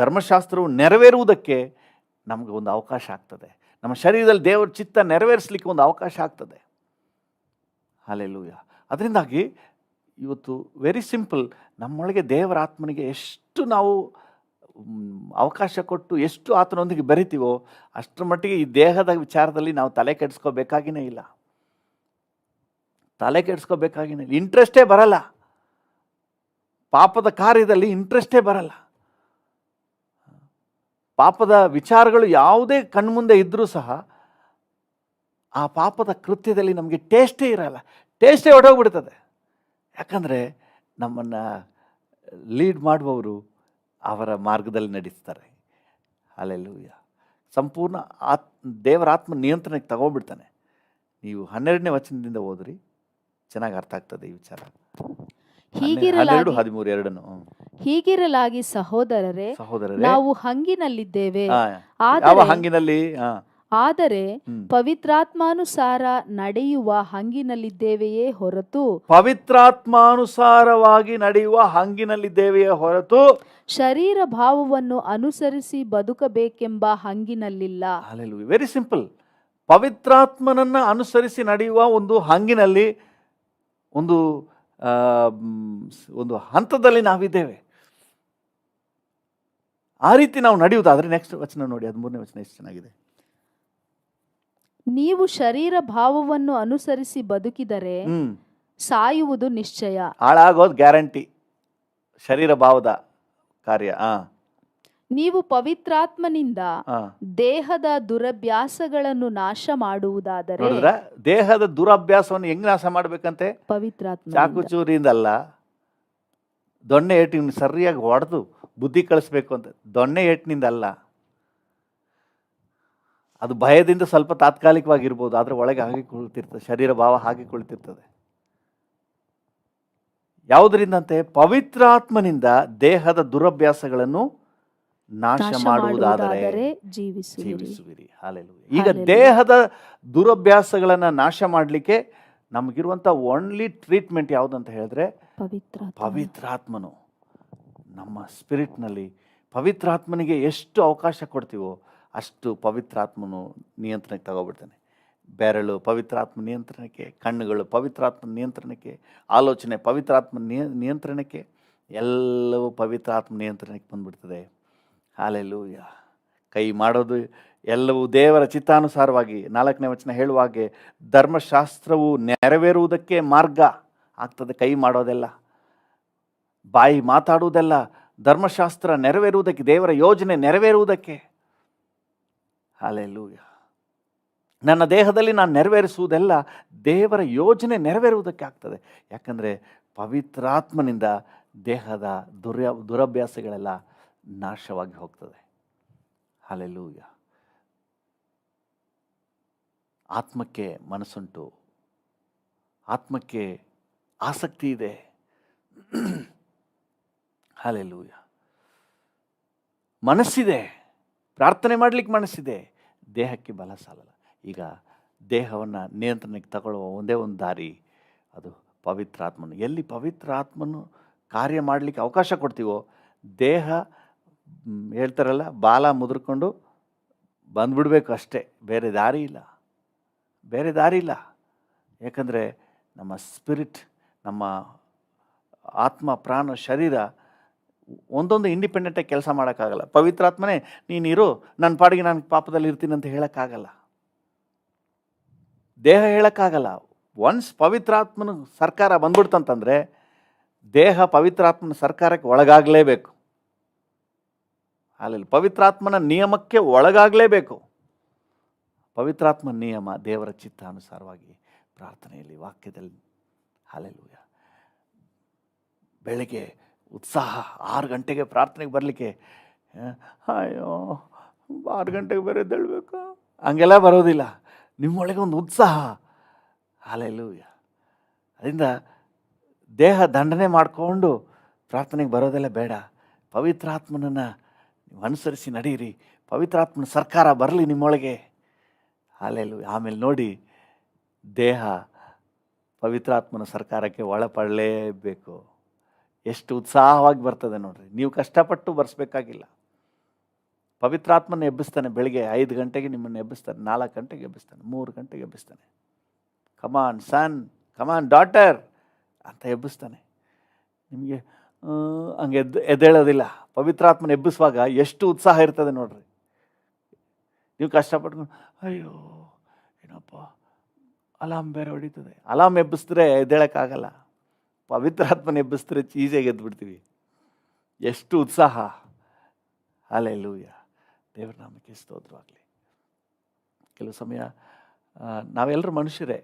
ಧರ್ಮಶಾಸ್ತ್ರವು ನೆರವೇರುವುದಕ್ಕೆ ನಮಗೆ ಒಂದು ಅವಕಾಶ ಆಗ್ತದೆ. ನಮ್ಮ ಶರೀರದಲ್ಲಿ ದೇವರ ಚಿತ್ತ ನೆರವೇರಿಸಲಿಕ್ಕೆ ಒಂದು ಅವಕಾಶ ಆಗ್ತದೆ. ಹಲ್ಲೆಲೂಯ. ಅದರಿಂದಾಗಿ ಇವತ್ತು ವೆರಿ ಸಿಂಪಲ್, ನಮ್ಮೊಳಗೆ ದೇವರ ಆತ್ಮನಿಗೆ ಎಷ್ಟು ನಾವು ಅವಕಾಶ ಕೊಟ್ಟು ಎಷ್ಟು ಆತನೊಂದಿಗೆ ಬೆರಿತೀವೋ ಅಷ್ಟರ ಮಟ್ಟಿಗೆ ಈ ದೇಹದ ವಿಚಾರದಲ್ಲಿ ನಾವು ತಲೆ ಕೆಡಿಸ್ಕೋಬೇಕಾಗಿನೇ ಇಲ್ಲ. ಇಂಟ್ರೆಸ್ಟೇ ಬರಲ್ಲ. ಪಾಪದ ಕಾರ್ಯದಲ್ಲಿ ಇಂಟ್ರೆಸ್ಟೇ ಬರಲ್ಲ. ಪಾಪದ ವಿಚಾರಗಳು ಯಾವುದೇ ಕಣ್ಮುಂದೆ ಇದ್ದರೂ ಸಹ ಆ ಪಾಪದ ಕೃತ್ಯದಲ್ಲಿ ನಮಗೆ ಟೇಸ್ಟೇ ಇರಲ್ಲ. ಟೇಸ್ಟೇ ಹೊರಟೋಗ್ಬಿಡ್ತದೆ. ಯಾಕಂದರೆ ನಮ್ಮನ್ನು ಲೀಡ್ ಮಾಡುವವರು ಅವರ ಮಾರ್ಗದಲ್ಲಿ ನಡೆಸ್ತಾರೆ. ಹಲ್ಲೆಲೂಯ. ಸಂಪೂರ್ಣ ದೇವರ ಆತ್ಮ ನಿಯಂತ್ರಣಕ್ಕೆ ತಗೊಂಡ್ಬಿಡ್ತಾನೆ. ನೀವು 12ನೇ ವಚನದಿಂದ ಓದ್ರಿ, ಚೆನ್ನಾಗಿ ಅರ್ಥ ಆಗ್ತದೆ ಈ ವಿಚಾರ. 12:13 ಹೀಗಿರಲಾಗಿ ಸಹೋದರರೇ, ನಾವು ಹಂಗಿನಲ್ಲಿದ್ದೇವೆ, ಯಾವ ಹಂಗಿನಲ್ಲಿ? ಆದರೆ ಪವಿತ್ರಾತ್ಮಾನುಸಾರ ನಡೆಯುವ ಹಂಗಿನಲ್ಲಿದ್ದೇವೆಯೇ ಹೊರತು, ಪವಿತ್ರಾತ್ಮಾನುಸಾರವಾಗಿ ನಡೆಯುವ ಹಂಗಿನಲ್ಲಿದ್ದೇವೆಯೇ ಹೊರತು ಶರೀರ ಭಾವವನ್ನು ಅನುಸರಿಸಿ ಬದುಕಬೇಕೆಂಬ ಹಂಗಿನಲ್ಲಿಲ್ಲ. ಹಲ್ಲೆಲೂಯಾ. Very simple. ಪವಿತ್ರಾತ್ಮನನ್ನು ಅನುಸರಿಸಿ ನಡೆಯುವ ಒಂದು ಹಂಗಿನಲ್ಲಿ, ಒಂದು ಹಂತದಲ್ಲಿ ನಾವಿದ್ದೇವೆ. ಆ ರೀತಿ ನಾವು ನಡೆಯುವುದಾದ್ರೆ, ನೆಕ್ಸ್ಟ್ ವಚನ ನೋಡಿ, 13ನೇ ವಚನ ಎಷ್ಟು ಚೆನ್ನಾಗಿದೆ. ನೀವು ಶರೀರ ಭಾವವನ್ನು ಅನುಸರಿಸಿ ಬದುಕಿದರೆ ಸಾಯುವುದು ನಿಶ್ಚಯ. ಹಾಳಾಗೋದು ಗ್ಯಾರಂಟಿ. ಶರೀರ ಭಾವದ ಕಾರ್ಯ. ನೀವು ಪವಿತ್ರಾತ್ಮನಿಂದ ದೇಹದ ದುರಭ್ಯಾಸಗಳನ್ನು ನಾಶ ಮಾಡುವುದಾದರೆ, ದೇಹದ ದುರಭ್ಯಾಸವನ್ನು ಹೆಂಗ್ ನಾಶ ಮಾಡ್ಬೇಕಂತೆ? ಪವಿತ್ರಾತ್ಮ. ಚಾಕುಚೂರಿಯಿಂದಲ್ಲ, ದೊಣ್ಣೆ ಏಟಿನ ಸರಿಯಾಗಿ ಹೊಡೆದು ಬುದ್ಧಿ ಕಳಿಸ್ಬೇಕು ಅಂತ. ದೊಣ್ಣೆ ಏಟಿನಿಂದಲ್ಲ. ಅದು ಭಯದಿಂದ ಸ್ವಲ್ಪ ತಾತ್ಕಾಲಿಕವಾಗಿರ್ಬೋದು, ಆದರೆ ಒಳಗೆ ಹಾಗೆ ಕುಳಿತಿರ್ತದೆ. ಶರೀರ ಭಾವ ಹಾಗೆ ಕುಳಿತಿರ್ತದೆ. ಯಾವುದರಿಂದಂತೆ? ಪವಿತ್ರಾತ್ಮನಿಂದ ದೇಹದ ದುರಭ್ಯಾಸಗಳನ್ನು ನಾಶ ಮಾಡುವುದಾದರೆ ಜೀವಿಸುವಿರಿ. ಹಲ್ಲೆಲೂಯಾ. ಈಗ ದೇಹದ ದುರಭ್ಯಾಸಗಳನ್ನು ನಾಶ ಮಾಡಲಿಕ್ಕೆ ನಮಗಿರುವಂಥ ಓನ್ಲಿ ಟ್ರೀಟ್ಮೆಂಟ್ ಯಾವುದಂತ ಹೇಳಿದ್ರೆ, ಪವಿತ್ರಾತ್ಮನು ನಮ್ಮ ಸ್ಪಿರಿಟ್ನಲ್ಲಿ. ಪವಿತ್ರಾತ್ಮನಿಗೆ ಎಷ್ಟು ಅವಕಾಶ ಕೊಡ್ತೀವೋ ಅಷ್ಟು ಪವಿತ್ರಾತ್ಮನು ನಿಯಂತ್ರಣಕ್ಕೆ ತಗೋಬಿಡ್ತಾನೆ. ಬೆರಳು ಪವಿತ್ರಾತ್ಮ ನಿಯಂತ್ರಣಕ್ಕೆ, ಕಣ್ಣುಗಳು ಪವಿತ್ರಾತ್ಮ ನಿಯಂತ್ರಣಕ್ಕೆ, ಆಲೋಚನೆ ಪವಿತ್ರಾತ್ಮ ನಿಯಂತ್ರಣಕ್ಕೆ, ಎಲ್ಲವೂ ಪವಿತ್ರಾತ್ಮ ನಿಯಂತ್ರಣಕ್ಕೆ ಬಂದ್ಬಿಡ್ತದೆ. ಹಲ್ಲೆಲೂಯಾ. ಕೈ ಮಾಡೋದು ಎಲ್ಲವೂ ದೇವರ ಚಿತ್ತಾನುಸಾರವಾಗಿ. 4ನೇ ವಚನ ಹೇಳುವಾಗೆ ಧರ್ಮಶಾಸ್ತ್ರವು ನೆರವೇರುವುದಕ್ಕೆ ಮಾರ್ಗ ಆಗ್ತದೆ. ಕೈ ಮಾಡೋದೆಲ್ಲ, ಬಾಯಿ ಮಾತಾಡುವುದೆಲ್ಲ ಧರ್ಮಶಾಸ್ತ್ರ ನೆರವೇರುವುದಕ್ಕೆ, ದೇವರ ಯೋಜನೆ ನೆರವೇರುವುದಕ್ಕೆ. ಹಲ್ಲೆಲೂಯಾ. ನನ್ನ ದೇಹದಲ್ಲಿ ನಾನು ನೆರವೇರಿಸುವುದೆಲ್ಲ ದೇವರ ಯೋಜನೆ ನೆರವೇರುವುದಕ್ಕೆ ಆಗ್ತದೆ. ಯಾಕಂದರೆ ಪವಿತ್ರಾತ್ಮನಿಂದ ದೇಹದ ದುರಭ್ಯಾಸಗಳೆಲ್ಲ ನಾಶವಾಗಿ ಹೋಗ್ತದೆ. ಹಲ್ಲೆಲೂಯಾ. ಆತ್ಮಕ್ಕೆ ಮನಸ್ಸುಂಟು, ಆತ್ಮಕ್ಕೆ ಆಸಕ್ತಿ ಇದೆ. ಹಲ್ಲೆಲೂಯಾ. ಮನಸ್ಸಿದೆ, ಪ್ರಾರ್ಥನೆ ಮಾಡಲಿಕ್ಕೆ ಮನಸ್ಸಿದೆ, ದೇಹಕ್ಕೆ ಬಲ ಸಾಲಲ್ಲ. ಈಗ ದೇಹವನ್ನು ನಿಯಂತ್ರಣಕ್ಕೆ ತಗೊಳ್ಳುವ ಒಂದೇ ಒಂದು ದಾರಿ ಅದು ಪವಿತ್ರಾತ್ಮನು. ಎಲ್ಲಿ ಪವಿತ್ರಾತ್ಮನು ಕಾರ್ಯ ಮಾಡಲಿಕ್ಕೆ ಅವಕಾಶ ಕೊಡ್ತೀವೋ ದೇಹ ಹೇಳ್ತಾರಲ್ಲ ಬಾಲ ಮುದ್ರಕೊಂಡು ಬಂದ್ಬಿಡ್ಬೇಕು ಅಷ್ಟೇ, ಬೇರೆ ದಾರಿ ಇಲ್ಲ, ಬೇರೆ ದಾರಿ ಇಲ್ಲ. ಯಾಕಂದರೆ ನಮ್ಮ ಸ್ಪಿರಿಟ್, ನಮ್ಮ ಆತ್ಮ, ಪ್ರಾಣ, ಶರೀರ ಒಂದೊಂದು ಇಂಡಿಪೆಂಡೆಂಟಾಗಿ ಕೆಲಸ ಮಾಡೋಕ್ಕಾಗಲ್ಲ. ಪವಿತ್ರಾತ್ಮನೇ ನೀನಿರು, ನನ್ನ ಪಾಡಿಗೆ ನಾನು ಪಾಪದಲ್ಲಿ ಇರ್ತೀನಿ ಅಂತ ಹೇಳೋಕ್ಕಾಗಲ್ಲ, ದೇಹ ಹೇಳೋಕ್ಕಾಗಲ್ಲ. ಒನ್ಸ್ ಪವಿತ್ರಾತ್ಮನ ಸರ್ಕಾರ ಬಂದ್ಬಿಡ್ತಂತಂದರೆ ದೇಹ ಪವಿತ್ರಾತ್ಮನ ಸರ್ಕಾರಕ್ಕೆ ಒಳಗಾಗಲೇಬೇಕು. ಅಲ್ಲಿ ಪವಿತ್ರಾತ್ಮನ ನಿಯಮಕ್ಕೆ ಒಳಗಾಗಲೇಬೇಕು. ಪವಿತ್ರಾತ್ಮನ ನಿಯಮ ದೇವರ ಚಿತ್ತಾನುಸಾರವಾಗಿ ಪ್ರಾರ್ಥನೆಯಲ್ಲಿ, ವಾಕ್ಯದಲ್ಲಿ. ಹಲ್ಲೆಲೂಯ. ಬೆಳಗ್ಗೆ ಉತ್ಸಾಹ 6 ಗಂಟೆಗೆ ಪ್ರಾರ್ಥನೆಗೆ ಬರಲಿಕ್ಕೆ, ಅಯ್ಯೋ 6 ಗಂಟೆಗೆ ಬೇರೆ ಎದ್ದೇಳಬೇಕು ಹಂಗೆಲ್ಲ ಬರೋದಿಲ್ಲ. ನಿಮ್ಮೊಳಗೆ ಒಂದು ಉತ್ಸಾಹ. ಹಲ್ಲೆಲೂಯ. ಅದರಿಂದ ದೇಹ ದಂಡನೆ ಮಾಡಿಕೊಂಡು ಪ್ರಾರ್ಥನೆಗೆ ಬರೋದೆಲ್ಲ ಬೇಡ. ಪವಿತ್ರಾತ್ಮನನ್ನು ನೀವು ಅನುಸರಿಸಿ ನಡೀರಿ. ಪವಿತ್ರಾತ್ಮನ ಸರ್ಕಾರ ಬರಲಿ ನಿಮ್ಮೊಳಗೆ. ಹಲ್ಲೆಲೂಯ. ಆಮೇಲೆ ನೋಡಿ, ದೇಹ ಪವಿತ್ರಾತ್ಮನ ಸರ್ಕಾರಕ್ಕೆ ಒಳಪಡಲೇಬೇಕು. ಎಷ್ಟು ಉತ್ಸಾಹವಾಗಿ ಬರ್ತದೆ ನೋಡ್ರಿ. ನೀವು ಕಷ್ಟಪಟ್ಟು ಬರ್ಸ್ಬೇಕಾಗಿಲ್ಲ. ಪವಿತ್ರಾತ್ಮನ ಎಬ್ಬಿಸ್ತಾನೆ. ಬೆಳಿಗ್ಗೆ 5 ಗಂಟೆಗೆ ನಿಮ್ಮನ್ನು ಎಬ್ಬಿಸ್ತಾನೆ, 4 ಗಂಟೆಗೆ ಎಬ್ಬಿಸ್ತಾನೆ, 3 ಗಂಟೆಗೆ ಎಬ್ಬಿಸ್ತಾನೆ. ಕಮಾನ್ ಸನ್, ಕಮಾನ್ ಡಾಟರ್ ಅಂತ ಎಬ್ಬಿಸ್ತಾನೆ. ನಿಮಗೆ ಹಂಗೆ ಎದ್ದೇಳೋದಿಲ್ಲ. ಪವಿತ್ರಾತ್ಮನ ಎಬ್ಬಿಸುವಾಗ ಎಷ್ಟು ಉತ್ಸಾಹ ಇರ್ತದೆ ನೋಡ್ರಿ. ನೀವು ಕಷ್ಟಪಟ್ಕೊಂಡು ಅಯ್ಯೋ ಏನಪ್ಪ ಅಲಾಮ್ ಬೇರೆ ಹೊಡಿತದೆ, ಅಲಾಮ್ ಎಬ್ಬಿಸಿದ್ರೆ ಎದ್ದೇಳೋಕ್ಕಾಗಲ್ಲ. ಪವಿತ್ರಾತ್ಮನ ಎಬ್ಬಿಸಿದ್ರೆ ಈಸಿಯಾಗಿ ಎದ್ಬಿಡ್ತೀವಿ. ಎಷ್ಟು ಉತ್ಸಾಹ. ಹಲ್ಲೆಲೂಯ. ದೇವರ ನಾಮಕ್ಕೆ ಸ್ತೋತ್ರವಾಗಲಿ. ಕೆಲವು ಸಮಯ ನಾವೆಲ್ಲರೂ ಮನುಷ್ಯರೇ,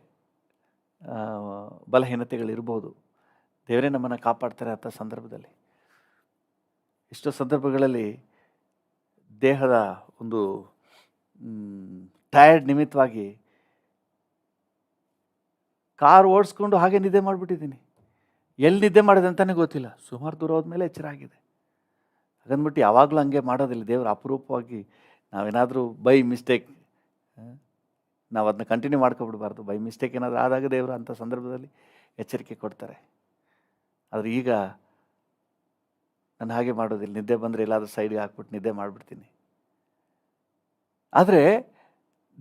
ಬಲಹೀನತೆಗಳಿರ್ಬೋದು. ದೇವರೇ ನಮ್ಮನ್ನು ಕಾಪಾಡ್ತಾರೆ ಅಂಥ ಸಂದರ್ಭದಲ್ಲಿ. ಎಷ್ಟೋ ಸಂದರ್ಭಗಳಲ್ಲಿ ದೇಹದ ಒಂದು ಟಯರ್ಡ್ ನಿಮಿತ್ತವಾಗಿ ಕಾರ್ ಓಡಿಸ್ಕೊಂಡು ಹಾಗೆ ನಿದ್ದೆ ಮಾಡಿಬಿಟ್ಟಿದ್ದೀನಿ. ಎಲ್ಲಿ ನಿದ್ದೆ ಮಾಡಿದೆ ಅಂತಲೇ ಗೊತ್ತಿಲ್ಲ. ಸುಮಾರು ದೂರ ಹೋದ್ಮೇಲೆ ಎಚ್ಚರ ಆಗಿದೆ. ಹಾಗಂದ್ಬಿಟ್ಟು ಯಾವಾಗಲೂ ಹಂಗೆ ಮಾಡೋದಿಲ್ಲ ದೇವರು. ಅಪರೂಪವಾಗಿ ನಾವೇನಾದರೂ ಬೈ ಮಿಸ್ಟೇಕ್ ನಾವು ಅದನ್ನ ಕಂಟಿನ್ಯೂ ಮಾಡ್ಕೊಬಿಡ್ಬಾರ್ದು. ಬೈ ಮಿಸ್ಟೇಕ್ ಏನಾದರೂ ಆದಾಗ ದೇವರು ಅಂಥ ಸಂದರ್ಭದಲ್ಲಿ ಎಚ್ಚರಿಕೆ ಕೊಡ್ತಾರೆ. ಆದರೆ ಈಗ ನಾನು ಹಾಗೆ ಮಾಡೋದಿಲ್ಲ. ನಿದ್ದೆ ಬಂದರೆ ಎಲ್ಲಾದರೂ ಸೈಡ್ಗೆ ಹಾಕ್ಬಿಟ್ಟು ನಿದ್ದೆ ಮಾಡಿಬಿಡ್ತೀನಿ. ಆದರೆ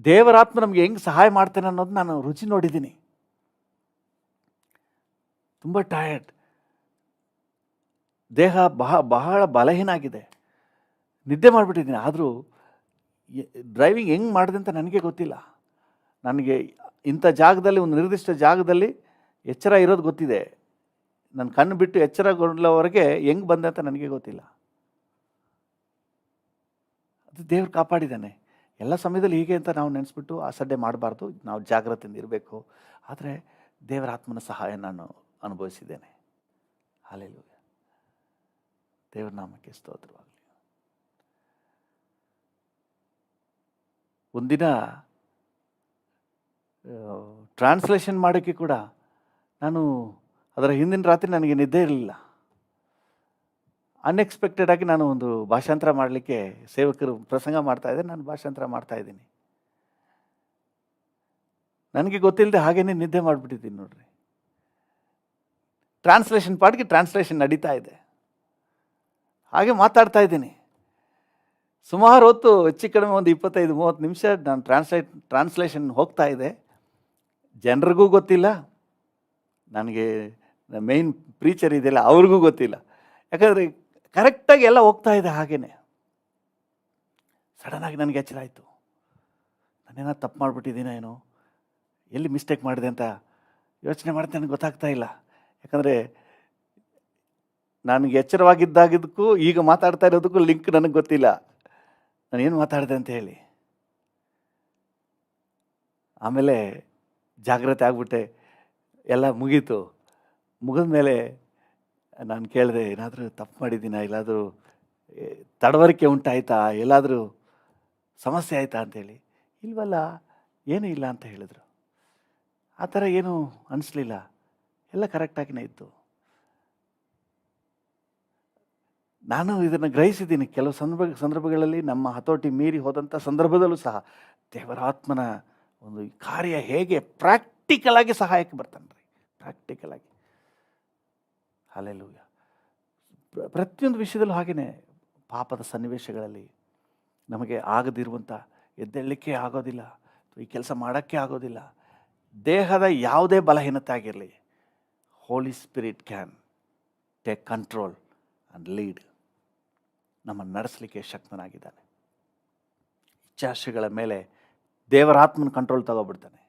ದೇವರಾತ್ಮ ನಮಗೆ ಹೆಂಗೆ ಸಹಾಯ ಮಾಡ್ತಾನೆ ಅನ್ನೋದು ನಾನು ರುಚಿ ನೋಡಿದ್ದೀನಿ. ತುಂಬ ಟಯರ್ಡ್, ದೇಹ ಬಹಳ ಬಲಹೀನ ಆಗಿದೆ, ನಿದ್ದೆ ಮಾಡಿಬಿಟ್ಟಿದ್ದೀನಿ. ಆದರೂ ಡ್ರೈವಿಂಗ್ ಹೆಂಗೆ ಮಾಡಿದೆ ಅಂತ ನನಗೆ ಗೊತ್ತಿಲ್ಲ. ನನಗೆ ಇಂಥ ಜಾಗದಲ್ಲಿ, ಒಂದು ನಿರ್ದಿಷ್ಟ ಜಾಗದಲ್ಲಿ ಎಚ್ಚರ ಇರೋದು ಗೊತ್ತಿದೆ. ನನ್ನ ಕಣ್ಣು ಬಿಟ್ಟು ಎಚ್ಚರಗೊಳ್ಳೋವರೆಗೆ ಹೆಂಗೆ ಬಂದೆ ಅಂತ ನನಗೆ ಗೊತ್ತಿಲ್ಲ. ಅದು ದೇವ್ರು ಕಾಪಾಡಿದ್ದಾನೆ. ಎಲ್ಲ ಸಮಯದಲ್ಲಿ ಹೀಗೆ ಅಂತ ನಾವು ನೆನೆಸ್ಬಿಟ್ಟು ಅಸಡ್ಡೆ ಮಾಡಬಾರ್ದು. ನಾವು ಜಾಗ್ರತೆಯಿಂದ ಇರಬೇಕು. ಆದರೆ ದೇವರ ಆತ್ಮನ ಸಹಾಯ ನಾನು ಅನುಭವಿಸಿದ್ದೇನೆ. ಹಲ್ಲೆಲೂಯ. ದೇವರ ನಾಮಕ್ಕೆ ಸ್ತೋತ್ರವಾಗಲಿ. ಒಂದಿನ ಟ್ರಾನ್ಸ್ಲೇಷನ್ ಮಾಡೋಕ್ಕೆ ಕೂಡ ನಾನು ಅದರ ಹಿಂದಿನ ರಾತ್ರಿ ನನಗೆ ನಿದ್ದೆ ಇರಲಿಲ್ಲ. ಅನ್ಎಕ್ಸ್ಪೆಕ್ಟೆಡ್ ಆಗಿ ನಾನು ಒಂದು ಭಾಷಾಂತರ ಮಾಡಲಿಕ್ಕೆ, ಸೇವಕರು ಪ್ರಸಂಗ ಮಾಡ್ತಾಯಿದ್ದೆ, ನಾನು ಭಾಷಾಂತರ ಮಾಡ್ತಾಯಿದ್ದೀನಿ. ನನಗೆ ಗೊತ್ತಿಲ್ಲದೆ ಹಾಗೇನೆ ನಿದ್ದೆ ಮಾಡಿಬಿಟ್ಟಿದ್ದೀನಿ ನೋಡ್ರಿ. ಟ್ರಾನ್ಸ್ಲೇಷನ್ ಪಾಡಿಗೆ ಟ್ರಾನ್ಸ್ಲೇಷನ್ ನಡೀತಾ ಇದೆ, ಹಾಗೆ ಮಾತಾಡ್ತಾ ಇದ್ದೀನಿ. ಸುಮಾರು ಹೊತ್ತು, ಹೆಚ್ಚು ಕಡಿಮೆ ಒಂದು 25-30 ನಿಮಿಷ ನಾನು ಟ್ರಾನ್ಸ್ಲೇಷನ್ ಹೋಗ್ತಾ ಇದೆ. ಜನರಿಗೂ ಗೊತ್ತಿಲ್ಲ, ನನಗೆ ಮೇಯ್ನ್ ಪ್ರೀಚರ್ ಇದೆಯಲ್ಲ ಅವ್ರಿಗೂ ಗೊತ್ತಿಲ್ಲ. ಯಾಕಂದರೆ ಕರೆಕ್ಟಾಗಿ ಎಲ್ಲ ಹೋಗ್ತಾ ಇದೆ. ಹಾಗೇನೆ ಸಡನ್ನಾಗಿ ನನಗೆ ಎಚ್ಚರ ಆಯಿತು. ನಾನೇನೋ ತಪ್ಪು ಮಾಡಿಬಿಟ್ಟಿದ್ದೀನೋ ಏನೋ, ಎಲ್ಲಿ ಮಿಸ್ಟೇಕ್ ಮಾಡಿದೆ ಅಂತ ಯೋಚನೆ ಮಾಡ್ತಾ ನನಗೆ ಗೊತ್ತಾಗ್ತಾ ಇಲ್ಲ. ಯಾಕಂದರೆ ನನಗೆ ಎಚ್ಚರವಾಗಿದ್ದಾಗಿದ್ದಕ್ಕೂ ಈಗ ಮಾತಾಡ್ತಾ ಇರೋದಕ್ಕೂ ಲಿಂಕ್ ನನಗೆ ಗೊತ್ತಿಲ್ಲ, ನಾನು ಏನು ಮಾತಾಡಿದೆ ಅಂತ ಹೇಳಿ. ಆಮೇಲೆ ಜಾಗ್ರತೆ ಆಗಿಬಿಟ್ಟೆ. ಎಲ್ಲ ಮುಗೀತು. ಮುಗಿದ ಮೇಲೆ ನಾನು ಕೇಳಿದೆ, ಏನಾದರೂ ತಪ್ಪು ಮಾಡಿದ್ದೀನಾ, ಎಲ್ಲಾದರೂ ತಡವರಿಕೆ ಉಂಟಾಯ್ತಾ, ಎಲ್ಲಾದರೂ ಸಮಸ್ಯೆ ಆಯಿತಾ ಅಂತೇಳಿ. ಇಲ್ವಲ್ಲ, ಏನೂ ಇಲ್ಲ ಅಂತ ಹೇಳಿದರು. ಆ ಥರ ಏನೂ ಅನಿಸ್ಲಿಲ್ಲ, ಎಲ್ಲ ಕರೆಕ್ಟಾಗಿಯೇ ಇತ್ತು. ನಾನು ಇದನ್ನು ಗ್ರಹಿಸಿದ್ದೀನಿ. ಕೆಲವು ಸಂದರ್ಭಗಳಲ್ಲಿ ನಮ್ಮ ಹತೋಟಿ ಮೀರಿ ಹೋದಂಥ ಸಂದರ್ಭದಲ್ಲೂ ಸಹ ದೇವರಾತ್ಮನ ಒಂದು ಕಾರ್ಯ ಹೇಗೆ ಪ್ರಾಕ್ಟಿಕಲ್ ಆಗಿ ಸಹಾಯಕ್ಕೆ ಬರ್ತಾನೆ ರೀ. ಪ್ರಾಕ್ಟಿಕಲ್ ಆಗಿ. ಹಲ್ಲೆಲೂಯ. ಪ್ರತಿಯೊಂದು ವಿಷಯದಲ್ಲೂ ಹಾಗೆಯೇ ಪಾಪದ ಸನ್ನಿವೇಶಗಳಲ್ಲಿ ನಮಗೆ ಆಗದಿರುವಂಥ ಎದ್ದೇಳಲಿಕ್ಕೆ ಆಗೋದಿಲ್ಲ, ಈ ಕೆಲಸ ಮಾಡೋಕ್ಕೆ ಆಗೋದಿಲ್ಲ, ದೇಹದ ಯಾವುದೇ ಬಲಹೀನತೆ ಆಗಿರಲಿ, holy spirit can take control and lead. ನಮ್ಮನ್ನು ನಡೆಸಲಿಕ್ಕೆ ಶಕ್ತನಾಗಿದ್ದಾನೆ. ಇಚ್ಛಾಶೆಗಳ ಮೇಲೆ ದೇವರ ಆತ್ಮನ ಕಂಟ್ರೋಲ್ ತಗೋಬಿಡ್ತಾನೆ.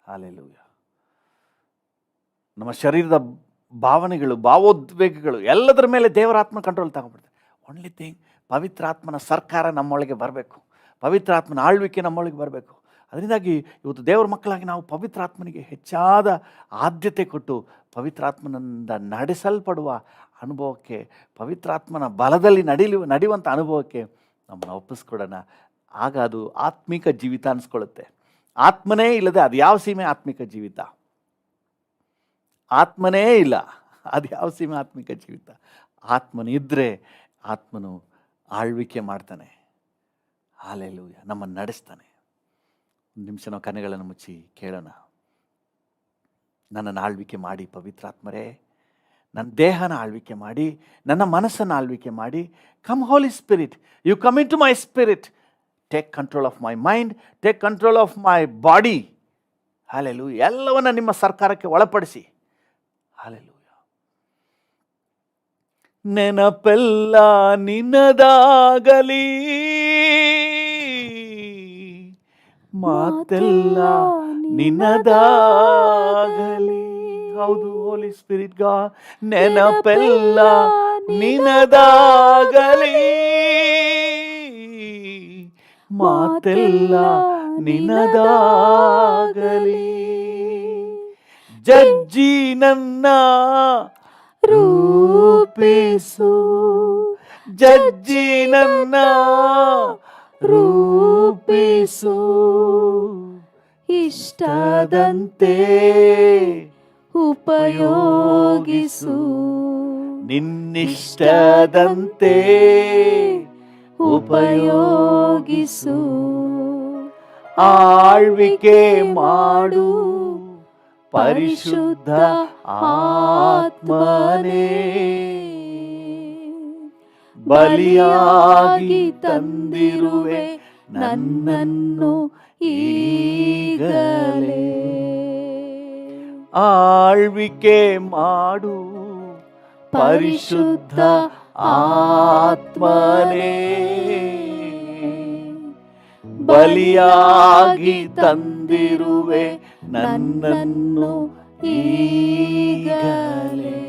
ಹಲ್ಲೆಲೂಯ. ನಮ್ಮ ಶರೀರದ ಭಾವನೆಗಳು, ಭಾವೋದ್ವೇಗಗಳು ಎಲ್ಲದರ ಮೇಲೆ ದೇವರ ಆತ್ಮ ಕಂಟ್ರೋಲ್ ತಗೊಂಡ್ಬಿಡ್ತಾರೆ. ಓನ್ಲಿ ಥಿಂಗ್, ಪವಿತ್ರಾತ್ಮನ ಸರ್ಕಾರ ನಮ್ಮೊಳಗೆ ಬರಬೇಕು, ಪವಿತ್ರಾತ್ಮನ ಆಳ್ವಿಕೆ ನಮ್ಮೊಳಗೆ ಬರಬೇಕು. ಅದರಿಂದಾಗಿ ಇವತ್ತು ದೇವರ ಮಕ್ಕಳಾಗಿ ನಾವು ಪವಿತ್ರಾತ್ಮನಿಗೆ ಹೆಚ್ಚಾದ ಆದ್ಯತೆ ಕೊಟ್ಟು ಪವಿತ್ರಾತ್ಮನಿಂದ ನಡೆಸಲ್ಪಡುವ ಅನುಭವಕ್ಕೆ, ಪವಿತ್ರಾತ್ಮನ ಬಲದಲ್ಲಿ ನಡೆಯುವಂಥ ಅನುಭವಕ್ಕೆ ನಮ್ಮನ್ನು ಒಪ್ಪಿಸ್ಕೊಡೋಣ. ಆಗ ಅದು ಆತ್ಮಿಕ ಜೀವಿತ ಅನಿಸ್ಕೊಳ್ಳುತ್ತೆ. ಆತ್ಮನೇ ಇಲ್ಲದೆ ಅದು ಯಾವ ಸೀಮೆ ಆತ್ಮಿಕ ಜೀವಿತ? ಆತ್ಮನೇ ಇಲ್ಲ, ಅದು ಯಾವ ಸೀಮೆ ಆತ್ಮಿಕ ಜೀವಿತ? ಆತ್ಮನಿದ್ದರೆ ಆತ್ಮನು ಆಳ್ವಿಕೆ ಮಾಡ್ತಾನೆ. ಹಲ್ಲೆಲೂಯ. ನಮ್ಮನ್ನು ನಡೆಸ್ತಾನೆ. ಒಂದು ನಿಮಿಷ ನಾವು ಕಣ್ಣುಗಳನ್ನು ಮುಚ್ಚಿ ಕೇಳೋಣ. ನನ್ನನ್ನು ಆಳ್ವಿಕೆ ಮಾಡಿ ಪವಿತ್ರಾತ್ಮರೇ, ನನ್ನ ದೇಹನ ಆಳ್ವಿಕೆ ಮಾಡಿ, ನನ್ನ ಮನಸ್ಸನ್ನು ಆಳ್ವಿಕೆ ಮಾಡಿ. Come Holi spirit, you come into my spirit, take control of my mind, take control of my body. Hallelujah. ಎಲ್ಲವನ್ನ ನಿಮ್ಮ ಸರ್ಕಾರಕ್ಕೆ ಒಳಪಡಿಸಿ. ಹಲ್ಲೆಲೂಯ. ನೆನಪೆಲ್ಲ ನಿನ್ನದಾಗಲಿ, ಮಾತೆಲ್ಲ ನಿನ್ನದಾಗಲಿ. ಹೌದು, ಹೋಲಿ ಸ್ಪಿರಿಟ್ ಗಾಡ್, ನೆನಪೆಲ್ಲ ನಿನ್ನದಾಗಲಿ, ಮಾತೆಲ್ಲ ನಿನ್ನದಾಗಲಿ. ಜಜ್ಜಿ ನನ್ನ ರೂಪಿಸು, ಜಜ್ಜಿ ನನ್ನ ರೂಪಿಸು, ಇಷ್ಟದಂತೆ ಉಪಯೋಗಿಸು, ನಿನ್ನಿಷ್ಟದಂತೆ ಉಪಯೋಗಿಸು. ಆಳ್ವಿಕೆ ಮಾಡು ಪರಿಶುದ್ಧ ಆತ್ಮನೇ, ಬಲಿಯಾಗಿ ತಂದಿರುವೆ ನನ್ನನ್ನು ಈಗಲೇ. ಆಳ್ವಿಕೆ ಮಾಡು ಪರಿಶುದ್ಧ ಆತ್ಮನೇ, ಬಲಿಯಾಗಿ ತಂದಿರುವೆ ನನ್ನನ್ನು ಈಗಲೇ.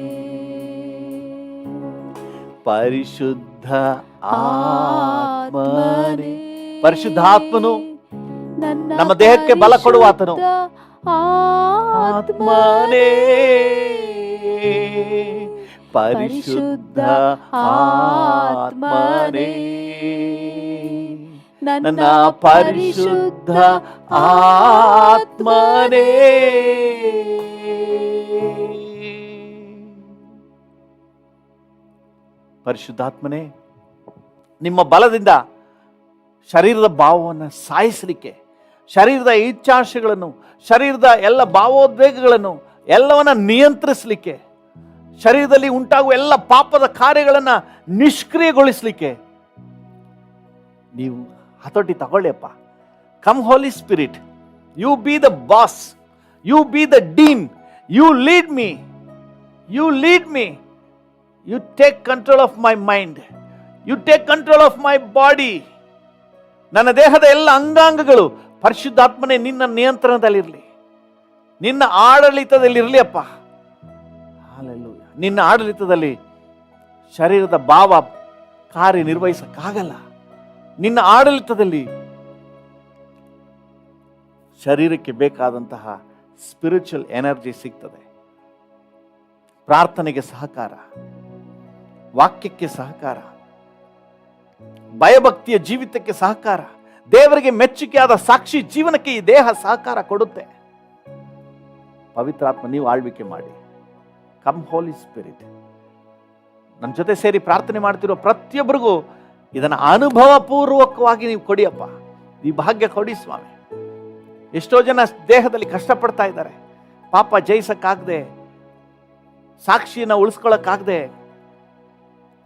ಪರಿಶುದ್ಧ ಆತ್ಮನೇ, ಪರಿಶುದ್ಧಾತ್ಮನು ನಮ್ಮ ದೇಹಕ್ಕೆ ಬಲ ಕೊಡುವ ಆತನು. ಆತ್ಮನೇ, ಪರಿಶುದ್ಧ ಆತ್ಮನೇ, ನನ್ನ ಪರಿಶುದ್ಧ ಆತ್ಮನೇ. ಪರಿಶುದ್ಧಾತ್ಮನೇ, ನಿಮ್ಮ ಬಲದಿಂದ ಶರೀರದ ಭಾವವನ್ನು ಸಾಯಿಸಲಿಕ್ಕೆ, ಶರೀರದ ಇಚ್ಛಾಶೆಗಳನ್ನು, ಶರೀರದ ಎಲ್ಲ ಭಾವೋದ್ವೇಗಗಳನ್ನು ಎಲ್ಲವನ್ನ ನಿಯಂತ್ರಿಸಲಿಕ್ಕೆ, ಶರೀರದಲ್ಲಿ ಉಂಟಾಗುವ ಎಲ್ಲ ಪಾಪದ ಕಾರ್ಯಗಳನ್ನು ನಿಷ್ಕ್ರಿಯಗೊಳಿಸಲಿಕ್ಕೆ ನೀವು ಹತೋಟಿ ತಗೊಳ್ಳಿಯಪ್ಪ. Come Holi spirit, you be the boss, you be the dean, you lead me, you lead me, you take control of my mind, you take control of my body. ನನ್ನ ದೇಹದ ಎಲ್ಲ ಅಂಗಾಂಗಗಳು ಪರಿಶುದ್ಧಾತ್ಮನೇ ನಿನ್ನ ನಿಯಂತ್ರಣದಲ್ಲಿರಲಿ, ನಿನ್ನ ಆಡಳಿತದಲ್ಲಿರಲಿ ಅಪ್ಪ. ಹಲ್ಲೆಲೂಯ. ನಿನ್ನ ಆಡಳಿತದಲ್ಲಿ ಶರೀರದ ಭಾವ ಕಾರ್ಯನಿರ್ವಹಿಸಕ್ಕಾಗಲ್ಲ. ನಿನ್ನ ಆಡಳಿತದಲ್ಲಿ ಶರೀರಕ್ಕೆ ಬೇಕಾದಂತಹ ಸ್ಪಿರಿಚುವಲ್ ಎನರ್ಜಿ ಸಿಗ್ತದೆ. ಪ್ರಾರ್ಥನೆಗೆ ಸಹಕಾರ, ವಾಕ್ಯಕ್ಕೆ ಸಹಕಾರ, ಭಯಭಕ್ತಿಯ ಜೀವಿತಕ್ಕೆ ಸಹಕಾರ, ದೇವರಿಗೆ ಮೆಚ್ಚುಗೆಯಾದ ಸಾಕ್ಷಿ ಜೀವನಕ್ಕೆ ಈ ದೇಹ ಸಹಕಾರ ಕೊಡುತ್ತೆ. ಪವಿತ್ರಾತ್ಮ, ನೀವು ಆಳ್ವಿಕೆ ಮಾಡಿ. ಕಮ್ ಹೋಲಿ ಸ್ಪಿರಿಟ್. ನನ್ನ ಜೊತೆ ಸೇರಿ ಪ್ರಾರ್ಥನೆ ಮಾಡ್ತಿರೋ ಪ್ರತಿಯೊಬ್ಬರಿಗೂ ಇದನ್ನು ಅನುಭವ ಪೂರ್ವಕವಾಗಿ ನೀವು ಕೊಡಿಯಪ್ಪ. ಈ ಭಾಗ್ಯ ಕೊಡಿ ಸ್ವಾಮಿ. ಎಷ್ಟೋ ಜನ ದೇಹದಲ್ಲಿ ಕಷ್ಟಪಡ್ತಾ ಇದ್ದಾರೆ, ಪಾಪ ಜಯಿಸಕ್ಕಾಗದೆ, ಸಾಕ್ಷಿನ ಉಳಿಸ್ಕೊಳಕ್ಕಾಗದೆ,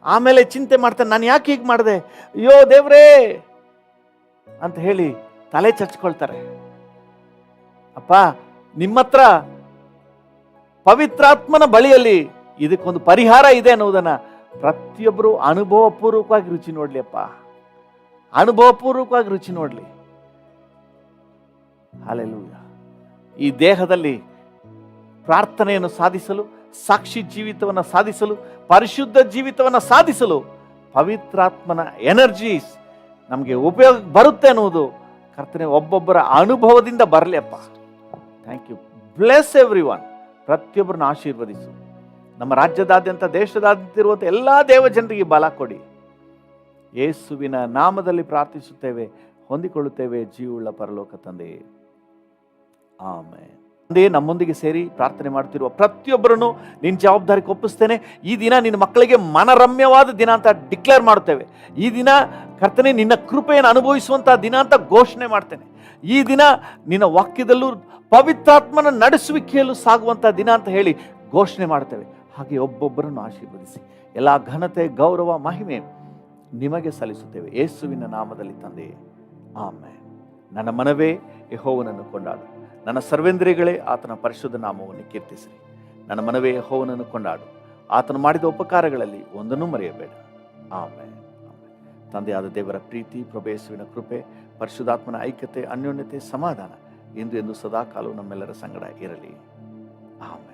ಆಮೇಲೆ ಚಿಂತೆ ಮಾಡ್ತಾನೆ, ನಾನು ಯಾಕೆ ಹೀಗೆ ಮಾಡಿದೆ, ಅಯ್ಯೋ ದೇವ್ರೇ ಅಂತ ಹೇಳಿ ತಲೆ ಚಚ್ಕೊಳ್ತಾರೆ. ಅಪ್ಪ, ನಿಮ್ಮ ಹತ್ರ ಪವಿತ್ರಾತ್ಮನ ಬಳಿಯಲ್ಲಿ ಇದಕ್ಕೊಂದು ಪರಿಹಾರ ಇದೆ ಅನ್ನೋದನ್ನ ಪ್ರತಿಯೊಬ್ಬರು ಅನುಭವಪೂರ್ವಕವಾಗಿ ರುಚಿ ನೋಡ್ಲಿ. ಅಪ್ಪ, ಅನುಭವಪೂರ್ವಕವಾಗಿ ರುಚಿ ನೋಡ್ಲಿ. ಹಲ್ಲೆಲೂಯಾ. ಈ ದೇಹದಲ್ಲಿ ಪ್ರಾರ್ಥನೆಯನ್ನು ಸಾಧಿಸಲು, ಸಾಕ್ಷಿ ಜೀವಿತವನ್ನು ಸಾಧಿಸಲು, ಪರಿಶುದ್ಧ ಜೀವಿತವನ್ನು ಸಾಧಿಸಲು ಪವಿತ್ರಾತ್ಮನ ಎನರ್ಜೀಸ್ ನಮಗೆ ಉಪಯೋಗ ಬರುತ್ತೆ ಅನ್ನುವುದು ಕರ್ತನೆ ಒಬ್ಬೊಬ್ಬರ ಅನುಭವದಿಂದ ಬರಲಿ. ಅಪ್ಪ, thank you. Bless everyone. ಪ್ರತಿಯೊಬ್ಬರನ್ನ ಆಶೀರ್ವದಿಸು. ನಮ್ಮ ರಾಜ್ಯದಾದ್ಯಂತ, ದೇಶದಾದ್ಯಂತ ಇರುವಂಥ ಎಲ್ಲ ದೇವಜನರಿಗೆ ಬಲ ಕೊಡಿ. ಯೇಸುವಿನ ನಾಮದಲ್ಲಿ ಪ್ರಾರ್ಥಿಸುತ್ತೇವೆ, ಹೊಂದಿಕೊಳ್ಳುತ್ತೇವೆ ಜೀವವುಳ್ಳ ಪರಲೋಕ ತಂದೆಯೇ, ಆಮೆನ್. ತಂದೆಯೇ, ನಮ್ಮೊಂದಿಗೆ ಸೇರಿ ಪ್ರಾರ್ಥನೆ ಮಾಡ್ತಿರುವ ಪ್ರತಿಯೊಬ್ಬರನ್ನು ನಿನ್ನ ಜವಾಬ್ದಾರಿಗೆ ಒಪ್ಪಿಸ್ತೇನೆ. ಈ ದಿನ ನಿನ್ನ ಮಕ್ಕಳಿಗೆ ಮನರಮ್ಯವಾದ ದಿನ ಅಂತ ಡಿಕ್ಲೇರ್ ಮಾಡುತ್ತೇವೆ. ಈ ದಿನ ಕರ್ತನೆ ನಿನ್ನ ಕೃಪೆಯನ್ನು ಅನುಭವಿಸುವಂತಹ ದಿನ ಅಂತ ಘೋಷಣೆ ಮಾಡ್ತೇನೆ. ಈ ದಿನ ನಿನ್ನ ವಾಕ್ಯದಲ್ಲೂ ಪವಿತ್ರಾತ್ಮನ ನಡೆಸುವಿಕೆಯಲ್ಲೂ ಸಾಗುವಂತಹ ದಿನ ಅಂತ ಹೇಳಿ ಘೋಷಣೆ ಮಾಡ್ತೇವೆ. ಹಾಗೆ ಒಬ್ಬೊಬ್ಬರನ್ನು ಆಶೀರ್ವದಿಸಿ ಎಲ್ಲ ಘನತೆ, ಗೌರವ, ಮಹಿಮೆ ನಿಮಗೆ ಸಲ್ಲಿಸುತ್ತೇವೆ ಯೇಸುವಿನ ನಾಮದಲ್ಲಿ ತಂದೆಯೇ, ಆಮೆನ್. ನನ್ನ ಮನವೇ ಯೆಹೋವನನ್ನು ಕೊಂಡಾಡು, ನನ್ನ ಸರ್ವೇಂದ್ರಿಯಗಳೇ ಆತನ ಪರಿಶುದ್ಧ ನಾಮವನ್ನು ಕೀರ್ತಿಸಿರಿ. ನನ್ನ ಮನವೇ ಯೆಹೋವನನ್ನು ಕೊಂಡಾಡು, ಆತನು ಮಾಡಿದ ಉಪಕಾರಗಳಲ್ಲಿ ಒಂದನ್ನೂ ಮರೆಯಬೇಡ. ಆಮೆನ್. ತಂದೆಯಾದ ದೇವರ ಪ್ರೀತಿ, ಪ್ರಭು ಯೇಸುವಿನ ಕೃಪೆ, ಪರಿಶುದ್ಧಾತ್ಮನ ಐಕ್ಯತೆ, ಅನ್ಯೋನ್ಯತೆ, ಸಮಾಧಾನ ಇಂದು ಎಂದು ಸದಾಕಾಲವೂ ನಮ್ಮೆಲ್ಲರ ಸಂಗಡ ಇರಲಿ. ಆಮೆನ್.